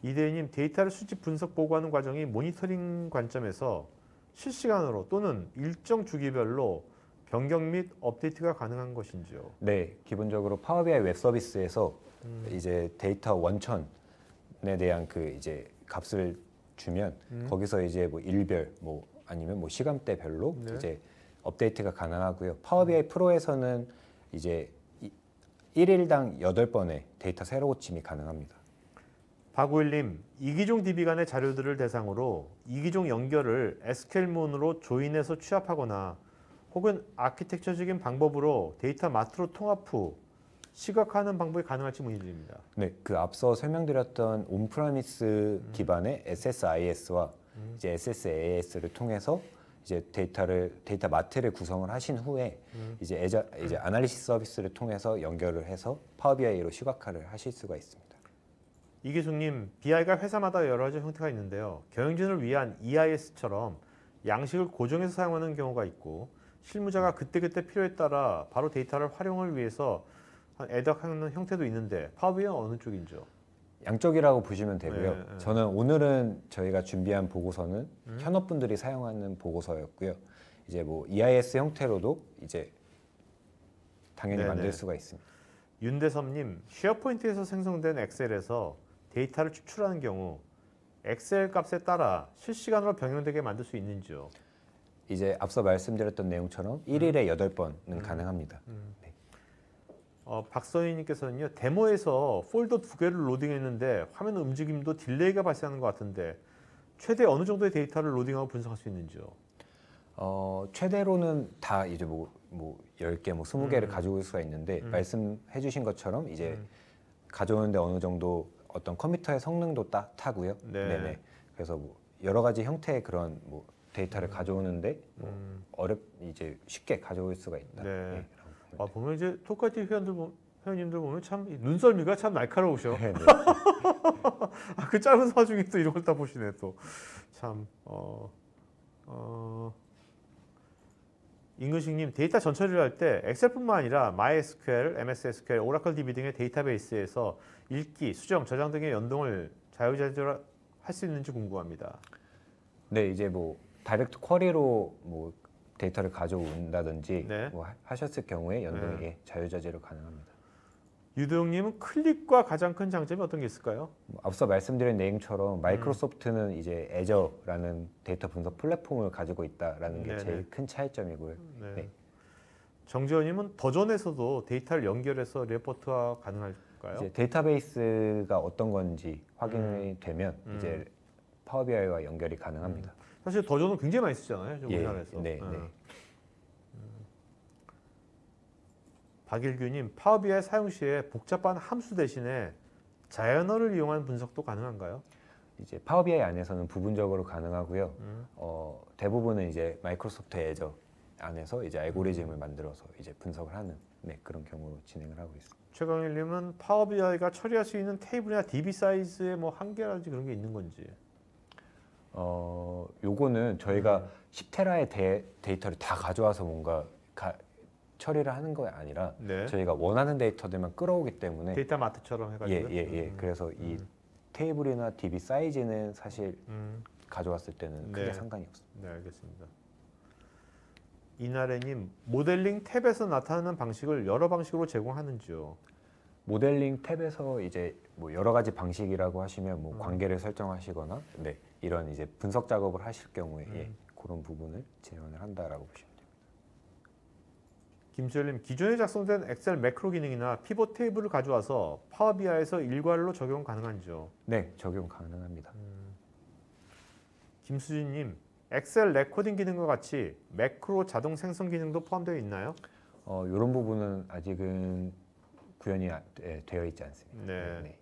이대희님, 데이터를 수집, 분석, 보고하는 과정이 모니터링 관점에서 실시간으로 또는 일정 주기별로 변경 및 업데이트가 가능한 것인지요? 네, 기본적으로 파워 BI 웹 서비스에서 이제 데이터 원천에 대한 그 이제 값을 주면 거기서 이제 뭐 일별 뭐 아니면 뭐 시간대별로 네. 이제 업데이트가 가능하고요. 파워 BI 프로에서는 이제 1일당 8번의 데이터 새로 고침이 가능합니다. 박우일님, 이기종 DB 간의 자료들을 대상으로 이기종 연결을 SQL문으로 조인해서 취합하거나 혹은 아키텍처적인 방법으로 데이터 마트로 통합 후 시각화하는 방법이 가능할지 문의드립니다. 네, 그 앞서 설명드렸던 온프라미스 기반의 SSIS와 이제 SSAS를 통해서 이제 데이터 마트를 구성을 하신 후에 이제 아날리시스 서비스를 통해서 연결을 해서 파워 BI로 시각화를 하실 수가 있습니다. 이기숙님, BI가 회사마다 여러 가지 형태가 있는데요. 경영진을 위한 EIS처럼 양식을 고정해서 사용하는 경우가 있고 실무자가 그때그때 필요에 따라 바로 데이터를 활용을 위해서 애덕하는 형태도 있는데 파워 BI는 어느 쪽인지요? 양쪽이라고 보시면 되고요. 네, 네. 저는 오늘은 저희가 준비한 보고서는 현업분들이 사용하는 보고서였고요. 이제 뭐 EIS 형태로도 이제 당연히 네, 만들 네. 수가 있습니다. 윤대섭님, 쉐어포인트에서 생성된 엑셀에서 데이터를 추출하는 경우 엑셀 값에 따라 실시간으로 변경되게 만들 수 있는지요? 이제 앞서 말씀드렸던 내용처럼 1일에 8번은 가능합니다. 네. 박선희님께서는요, 데모에서 폴더 2개를 로딩했는데 화면 움직임도 딜레이가 발생하는 것 같은데 최대 어느 정도의 데이터를 로딩하고 분석할 수 있는지요? 최대로는 다 이제 뭐 10개, 뭐 20개를 가져올 수가 있는데 말씀해 주신 것처럼 이제 가져오는데 어느 정도 어떤 컴퓨터의 성능도 타고요. 네. 네네. 그래서 뭐 여러 가지 형태의 그런 뭐 데이터를 가져오는데 뭐 이제 쉽게 가져올 수가 있다. 네. 예, 보면 이제 토카티 회원님들 보면 참 눈썰미가 참 날카로우셔. 네, 네. 그 짧은 와중에 또 이런 걸 다 보시네 또. 참 임근식님, 데이터 전처리를 할 때 엑셀뿐만 아니라 MySQL, MS SQL, 오라클 DB 등의 데이터베이스에서 읽기, 수정, 저장 등의 연동을 자유자재로 할 수 있는지 궁금합니다. 네, 이제 뭐 다이렉트 쿼리로 뭐 데이터를 가져온다든지 네. 뭐 하셨을 경우에 연동이 자유자재로 가능합니다. 유도영님은 클릭과 가장 큰 장점이 어떤 게 있을까요? 뭐 앞서 말씀드린 내용처럼 마이크로소프트는 이제 애저라는 데이터 분석 플랫폼을 가지고 있다라는 게 네네. 제일 큰 차이점이고요. 네. 네. 정지현님은 더존에서도 데이터를 연결해서 레포트화 가능할까요? 이제 데이터베이스가 어떤 건지 확인이 되면 이제 파워 BI와 연결이 가능합니다. 사실 더존은 굉장히 많이 쓰잖아요, 지금 예, 우리나라에서. 네, 네. 박일규님, 파워 BI 사용 시에 복잡한 함수 대신에 자연어를 이용한 분석도 가능한가요? 이제 파워 BI 안에서는 부분적으로 가능하고요. 대부분은 이제 마이크로소프트 애저 안에서 이제 알고리즘을 만들어서 이제 분석을 하는 그런 경우로 진행을 하고 있습니다. 최강일님은 파워 BI가 처리할 수 있는 테이블이나 DB 사이즈의 뭐 한계라든지 그런 게 있는 건지. 요거는 저희가 10테라의 데이터를 다 가져와서 뭔가 처리를 하는 거 아니라 네. 저희가 원하는 데이터들만 끌어오기 때문에 데이터 마트처럼 해가지고. 예. 그래서 이 테이블이나 DB 사이즈는 사실 가져왔을 때는 크게 네. 상관이 없습니다. 네, 알겠습니다. 이나래님, 모델링 탭에서 나타나는 방식을 여러 방식으로 제공하는지요? 모델링 탭에서 이제 뭐 여러 가지 방식이라고 하시면 뭐 관계를 설정하시거나 이런 이제 분석 작업을 하실 경우에 그런 부분을 지원을 한다라고 보시면 됩니다. 김수열님, 기존에 작성된 엑셀 매크로 기능이나 피벗 테이블을 가져와서 파워 BI에서 일괄로 적용 가능한지요? 네, 적용 가능합니다. 김수진님, 엑셀 레코딩 기능과 같이 매크로 자동 생성 기능도 포함되어 있나요? 이런 부분은 아직은 구현이 되어 있지 않습니다. 네.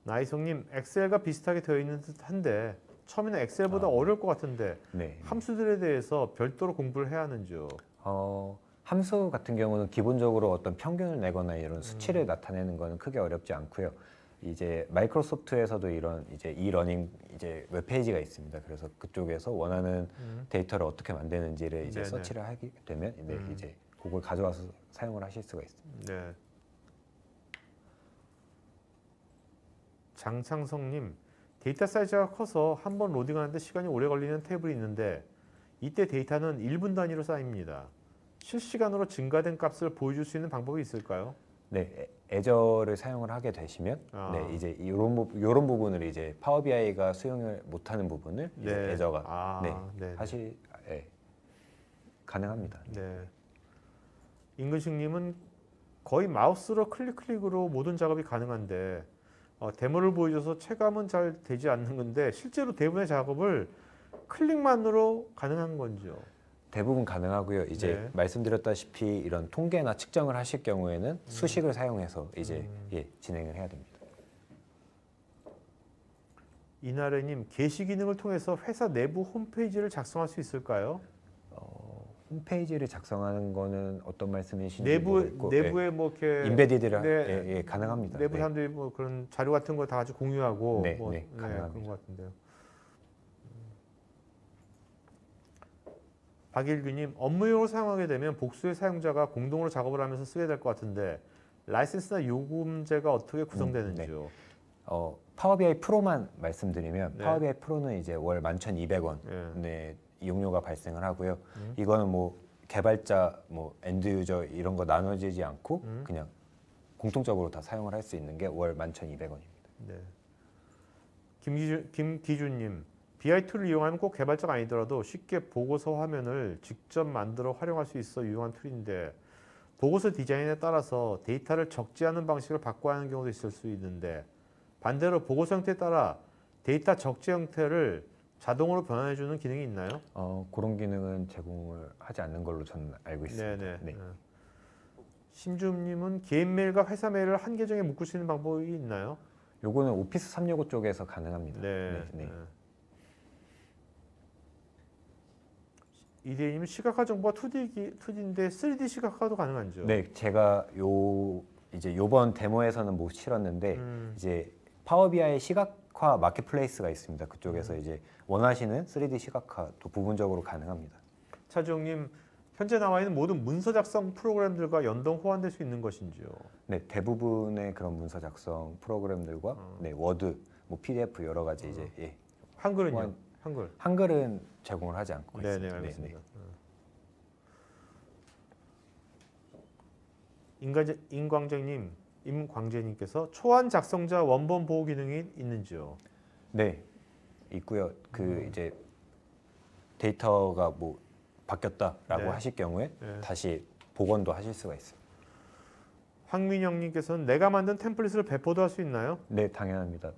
나이성님, 엑셀과 비슷하게 되어 있는 듯한데 처음에는 엑셀보다 어려울 것 같은데 네. 함수들에 대해서 별도로 공부를 해야 하는지요? 함수 같은 경우는 기본적으로 어떤 평균을 내거나 이런 수치를 나타내는 거는 크게 어렵지 않고요. 이제 마이크로소프트에서도 이런 이제 이러닝 이제 웹페이지가 있습니다. 그래서 그쪽에서 원하는 데이터를 어떻게 만드는지를 이제 네네. 서치를 하게 되면 이제 그걸 가져와서 사용을 하실 수가 있습니다. 네. 장창성님, 데이터 사이즈가 커서 한 번 로딩하는데 시간이 오래 걸리는 테이블이 있는데 이때 데이터는 1분 단위로 쌓입니다. 실시간으로 증가된 값을 보여줄 수 있는 방법이 있을까요? 네, 애저를 사용을 하게 되시면 이제 이런 부분을 이제 파워 BI가 수용을 못하는 부분을 이제 애저가 가능합니다. 네. 임근식님은 거의 마우스로 클릭으로 모든 작업이 가능한데 데모를 보여줘서 체감은 잘 되지 않는 건데 실제로 대부분의 작업을 클릭만으로 가능한 건지요? 대부분 가능하고요. 이제 네. 말씀드렸다시피 이런 통계나 측정을 하실 경우에는 수식을 사용해서 이제 진행을 해야 됩니다. 이나래님, 게시 기능을 통해서 회사 내부 홈페이지를 작성할 수 있을까요? 홈페이지를 작성하는 거는 어떤 말씀이신지 모르겠고 내부에 뭐 이렇게 인베디드를 가능합니다. 내부 사람들이 뭐 그런 자료 같은 거 다 같이 공유하고 가능합니다. 그런 것 같은데요. 박일규님, 업무용으로 사용하게 되면 복수의 사용자가 공동으로 작업을 하면서 쓰게 될 것 같은데 라이센스나 요금제가 어떻게 구성되는지요? 파워 BI 프로만 말씀드리면 파워 BI 프로는 이제 월 11,200원 이용료가 발생을 하고요. 이거는 뭐 개발자, 뭐 엔드 유저 이런 거 나눠지지 않고 그냥 공통적으로 다 사용을 할 수 있는 게 월 11,200원입니다. 네. 김기준님, BI 툴을 이용하면 꼭 개발자가 아니더라도 쉽게 보고서 화면을 직접 만들어 활용할 수 있어 유용한 툴인데 보고서 디자인에 따라서 데이터를 적지 않은 방식을 바꿔야 하는 경우도 있을 수 있는데 반대로 보고서 형태에 따라 데이터 적재 형태를 자동으로 변환해주는 기능이 있나요? 그런 기능은 제공을 하지 않는 걸로 저는 알고 있습니다. 네네. 심주님은 개인 메일과 회사 메일을 한 계정에 묶을 수 있는 방법이 있나요? 요거는 오피스 365 쪽에서 가능합니다. 네. 이대희님은 시각화 정보가 2D인데 3D 시각화도 가능한지요? 네, 제가 이제 요번 데모에서는 못 실었는데 이제 파워 BI 시각화 마켓플레이스가 있습니다. 그쪽에서 이제 원하시는 3D 시각화도 부분적으로 가능합니다. 차주영님, 현재 나와 있는 모든 문서 작성 프로그램들과 연동 호환될 수 있는 것인지요? 네, 대부분의 그런 문서 작성 프로그램들과 워드, 뭐 PDF 여러 가지 이제 한글은요? 한글은 제공을 하지 않고 네네, 있습니다. 알겠습니다. 임광재님, 임광재님께서 초안 작성자 원본 보호 기능이 있는지요? 네, 있고요. 이제 데이터가 뭐 바뀌었다라고 하실 경우에 다시 복원도 하실 수가 있습니다. 황민영님께서는 내가 만든 템플릿을 배포도 할 수 있나요? 네, 당연합니다.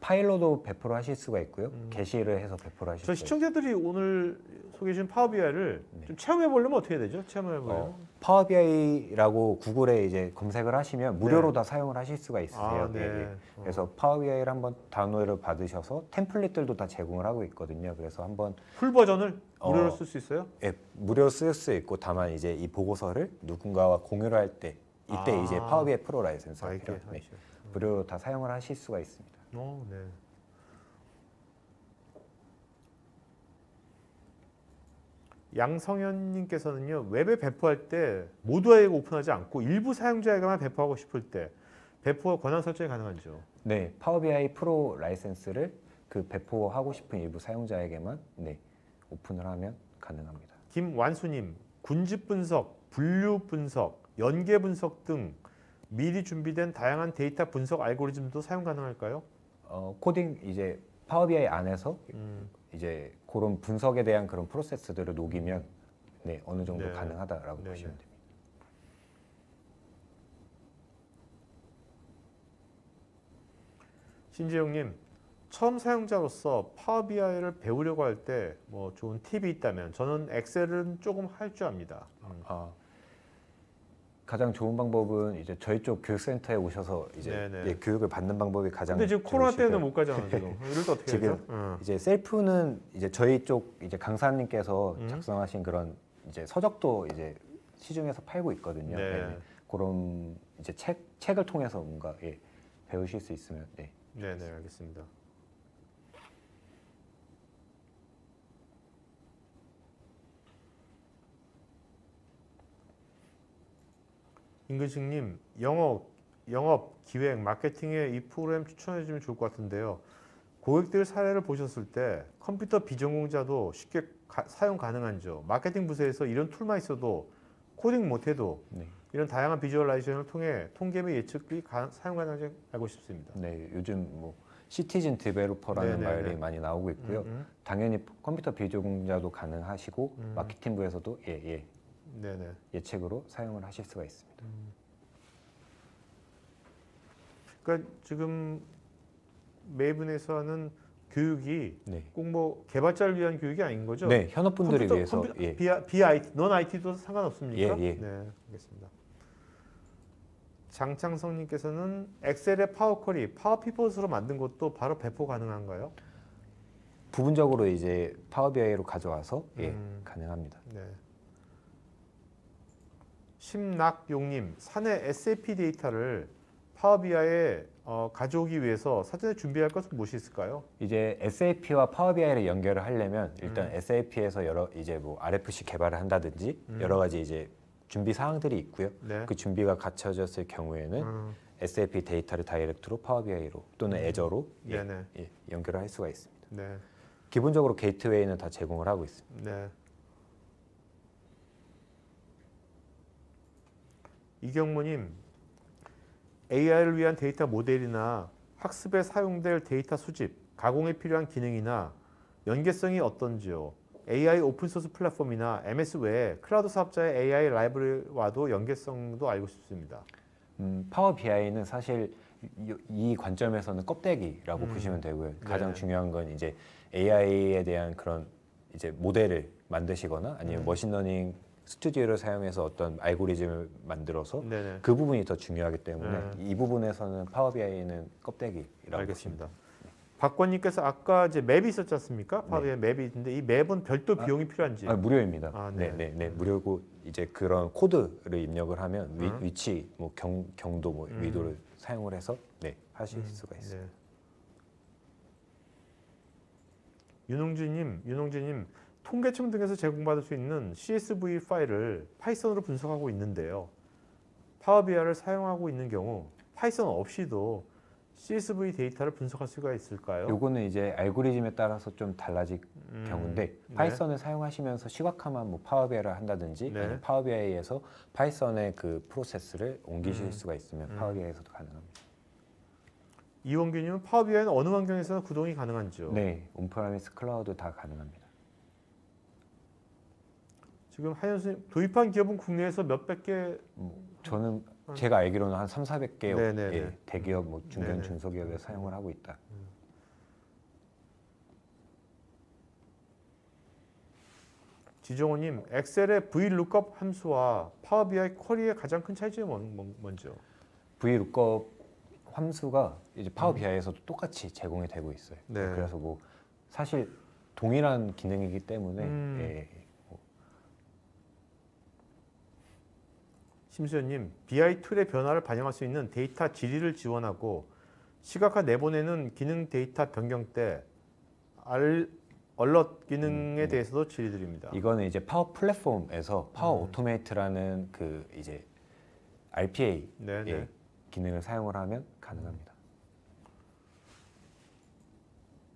파일로도 배포를 하실 수가 있고요. 게시를 해서 배포를 하실 저 수가 있어요. 시청자들이 오늘 소개해 주신 파워 BI를 좀 체험해 보려면 어떻게 되죠? 체험해 보려면. 파워 BI라고 구글에 이제 검색을 하시면 무료로 다 사용을 하실 수가 있으세요. 아, 네. 예, 예. 그래서 파워 BI를 한번 다운로드를 받으셔서 템플릿들도 다 제공을 하고 있거든요. 그래서 한번 풀 버전을 무료로 어, 쓸 수 있어요? 예, 무료로 쓸 수 있고 다만 이제 이 보고서를 누군가와 공유를 할 때 이때 아. 이제 파워 BI 프로 라이센스가 아, 이게 필요. 네. 하죠. 무료로 다 사용을 하실 수가 있습니다. 네. 양성현님께서는요, 웹에 배포할 때 모두에게 오픈하지 않고 일부 사용자에게만 배포하고 싶을 때 배포 권한 설정이 가능한죠? 네, 파워 BI 프로 라이센스를 그 배포하고 싶은 일부 사용자에게만 네, 오픈을 하면 가능합니다. 김완수님, 군집 분석, 분류 분석, 연계 분석 등 미리 준비된 다양한 데이터 분석 알고리즘도 사용 가능할까요? 코딩 이제 파워 BI 안에서 음, 이제 그런 분석에 대한 그런 프로세스들을 녹이면 네, 어느 정도 네. 가능하다라고 네, 보시면 네. 됩니다. 신재영님, 처음 사용자로서 파워 BI를 배우려고 할 때 뭐 좋은 팁이 있다면 저는 엑셀은 조금 할 줄 압니다. 가장 좋은 방법은 이제 저희 쪽 교육센터에 오셔서 이제 네네. 예, 교육을 받는 방법이 가장 근데 지금 코로나 좋으시고요. 때문에 못 가잖아 지금. 이럴 때 어떻게 지금 하죠? 이제 셀프는 이제 저희 쪽 이제 강사님께서 음. 작성하신 그런 이제 서적도 이제 시중에서 팔고 있거든요. 네. 네네. 그런 이제 책을 통해서 뭔가 예, 배우실 수 있으면 네. 네네, 알겠습니다. 임근식님, 영업, 기획, 마케팅에 이 프로그램 추천해 주면 좋을 것 같은데요. 고객들 사례를 보셨을 때 컴퓨터 비전공자도 쉽게 사용 가능한죠. 마케팅 부서에서 이런 툴만 있어도 코딩 못해도 네. 이런 다양한 비주얼라이제이션을 통해 통계 및 예측이 사용 가능한지 알고 싶습니다. 네, 요즘 뭐 시티즌 디벨로퍼라는 네네네. 말이 많이 나오고 있고요. 당연히 컴퓨터 비전공자도 가능하시고 마케팅부에서도 네네. 예측으로 사용을 하실 수가 있습니다. 그러니까 지금 매분에서 하는 교육이 네. 꼭 뭐 개발자를 위한 교육이 아닌 거죠? 네, 현업분들을 위해서 BIT, 넌 IT도 상관없습니까? 예, 예. 네, 알겠습니다. 장창성님께서는 엑셀의 파워쿼리, 파워피벗으로 만든 것도 바로 배포 가능한가요? 부분적으로 이제 파워 BI로 가져와서 가능합니다. 네. 심낙용님, 사내 SAP 데이터를 파워 BI에 가져오기 위해서 사전에 준비할 것은 무엇이 있을까요? 이제 SAP와 파워 BI를 연결을 하려면 일단 SAP에서 여러 이제 뭐 RFC 개발을 한다든지 여러 가지 이제 준비 사항들이 있고요. 네. 그 준비가 갖춰졌을 경우에는 SAP 데이터를 다이렉트로 파워 BI로 또는 애저로 네네. 연결을 할 수가 있습니다. 네. 기본적으로 게이트웨이는 다 제공을 하고 있습니다. 네. 이경모님, AI를 위한 데이터 모델이나 학습에 사용될 데이터 수집, 가공에 필요한 기능이나 연계성이 어떤지요? AI 오픈소스 플랫폼이나 MS 외에 클라우드 사업자의 AI 라이브러리와도 연계성도 알고 싶습니다. 파워 BI는 사실 이 관점에서는 껍데기라고 보시면 되고요. 가장 네. 중요한 건 이제 AI에 대한 그런 이제 모델을 만드시거나 아니면 머신러닝 스튜디오를 사용해서 어떤 알고리즘을 만들어서 네네. 그 부분이 더 중요하기 때문에 이 부분에서는 파워 BI는 껍데기라고 알겠습니다. 보시면 박권님께서 아까 이제 맵이 있었지 않습니까? 파워비아이 맵이 있는데 이 맵은 별도 비용이 필요한지. 무료입니다. 아, 네. 네, 무료고 이제 그런 코드를 입력을 하면 위치, 뭐 경도, 뭐 위도를 사용을 해서 하실 수가 있어요. 네. 윤홍진님, 통계청 등에서 제공받을 수 있는 CSV 파일을 파이썬으로 분석하고 있는데요. 파워비아이를 사용하고 있는 경우 파이썬 없이도 CSV 데이터를 분석할 수가 있을까요? 요거는 이제 알고리즘에 따라서 좀 달라질 경우인데 네. 파이썬을 사용하시면서 시각화만 뭐 파워비아이를 한다든지 네. 아니면 파워비아이에서 파이썬의 그 프로세스를 옮기실 수가 있으면 파워비아이에서도 가능합니다. 이원규님은 파워비아이는 어느 환경에서나 구동이 가능한지요? 네, 온프라미스 클라우드 다 가능합니다. 지금 한현수님 도입한 기업은 국내에서 몇백 개. 저는 제가 알기로는 한 3, 400개 네네네. 대기업, 뭐 중견, 네네. 중소기업에 사용을 하고 있다. 지종호님, 엑셀의 VLOOKUP 함수와 파워 BI 쿼리의 가장 큰 차이점은 뭔지요? VLOOKUP 함수가 이제 파워 BI에서도 똑같이 제공이 되고 있어요. 네. 그래서 뭐 사실 동일한 기능이기 때문에 예, 심수연님, BI 툴의 변화를 반영할 수 있는 데이터 질의를 지원하고 시각화 내보내는 기능 데이터 변경 때 얼럿 기능에 대해서도 질의드립니다. 이거는 이제 파워 플랫폼에서 파워 오토메이트라는 그 이제 RPA 네네. 예, 기능을 사용을 하면 가능합니다.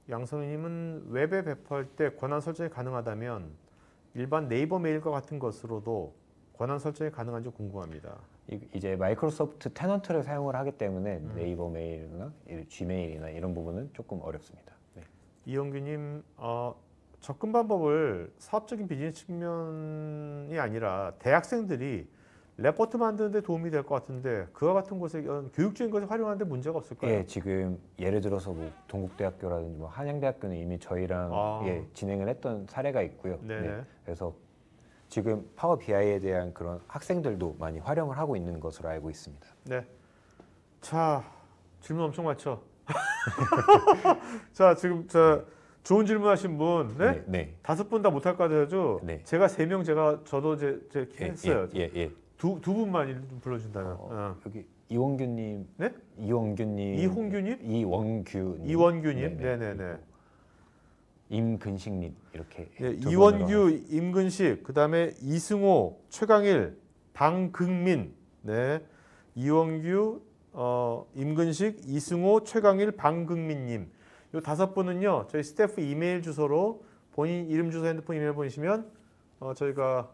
양성희님은 웹에 배포할 때 권한 설정이 가능하다면 일반 네이버 메일과 같은 것으로도 권한 설정이 가능한지 궁금합니다. 이제 마이크로소프트 테넌트를 사용을 하기 때문에 네이버 메일이나 G메일이나 이런 부분은 조금 어렵습니다. 네. 이영규님, 접근 방법을 사업적인 비즈니스 측면이 아니라 대학생들이 레포트 만드는 데 도움이 될 것 같은데 그와 같은 곳에 교육적인 것에 활용하는데 문제가 없을까요? 예, 지금 예를 들어서 뭐 동국대학교라든지 뭐 한양대학교는 이미 저희랑 예, 진행을 했던 사례가 있고요. 네네. 네, 그래서 지금 파워 BI에 대한 그런 학생들도 많이 활용을 하고 있는 것으로 알고 있습니다. 네. 자, 질문 엄청 많죠? 자, 지금 좋은 질문하신 분, 네? 네. 5분 다 못할 것 같아서 네. 제가 3명 저도 했어요. 예. 두 분만 좀 불러준다면. 여기 이원규님, 네? 이원규님, 이홍규님? 이원규님, 네네네. 임근식님 이렇게. 네, 이원규, 임근식, 그다음에 이승호, 최강일, 방극민, 네, 이원규, 임근식, 이승호, 최강일, 방극민님. 요 5분은요 저희 스태프 이메일 주소로 본인 이름, 주소, 핸드폰, 이메일 보내시면 저희가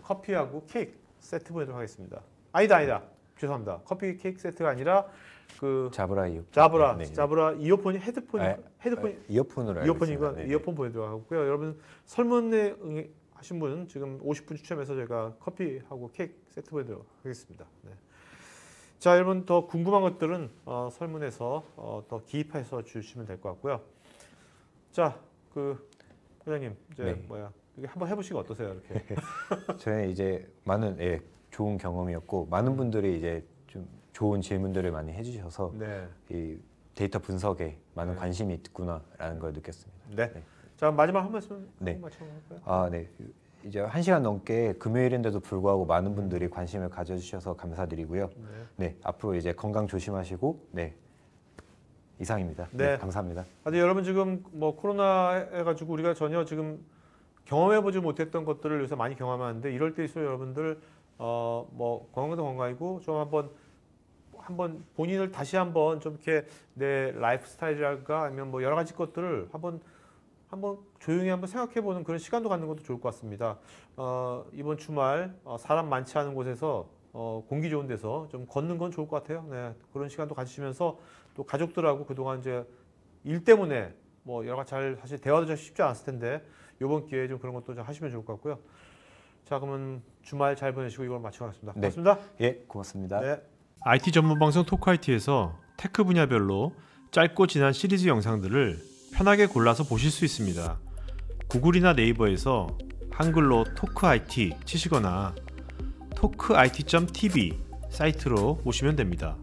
커피하고 케이크 세트 보내도록 하겠습니다. 아니다. 죄송합니다. 커피 케이크 세트가 아니라 그 자브라 이어폰. 자브라 이어폰이 헤드폰이 이어폰으로 이어폰이고 이어폰 보내도록 하고요. 여러분 설문에 응하신 분 지금 50분 추첨해서 저희가 커피하고 케이크 세트 보내도록 하겠습니다. 네. 자, 여러분 더 궁금한 것들은 설문에서 더 기입해서 주시면 될 것 같고요. 자, 그 회장님 이제 이게 한번 해보시고 어떠세요, 이렇게? 저는 이제 많은 좋은 경험이었고 많은 분들이 이제 좀 좋은 질문들을 많이 해주셔서 이 데이터 분석에 많은 관심이 있구나라는 걸 느꼈습니다. 네. 자, 마지막 한 말씀 할까요? 네. 이제 1시간 넘게 금요일인데도 불구하고 많은 분들이 관심을 가져주셔서 감사드리고요. 네, 앞으로 이제 건강 조심하시고 이상입니다. 네, 감사합니다. 여러분 지금 뭐 코로나 해가지고 우리가 전혀 지금 경험해보지 못했던 것들을 요새 많이 경험하는데 이럴 때일수록 여러분들 뭐 건강도 건강이고 좀 한번 본인을 다시 한번 좀 이렇게 내 라이프 스타일이랄까 아니면 뭐 여러 가지 것들을 한번 조용히 한번 생각해보는 그런 시간도 갖는 것도 좋을 것 같습니다. 이번 주말 사람 많지 않은 곳에서 공기 좋은 데서 좀 걷는 건 좋을 것 같아요. 네, 그런 시간도 가지시면서 또 가족들하고 그동안 이제 일 때문에 뭐 여러 가지 사실 대화도 좀 쉽지 않았을 텐데 이번 기회에 좀 그런 것도 좀 하시면 좋을 것 같고요. 자, 그러면 주말 잘 보내시고 이걸 마치고 가겠습니다. 고맙습니다. 예, 고맙습니다. 네. IT 전문 방송 토크IT에서 테크 분야별로 짧고 진한 시리즈 영상들을 편하게 골라서 보실 수 있습니다. 구글이나 네이버에서 한글로 토크IT 치시거나 토크IT.tv 사이트로 오시면 됩니다.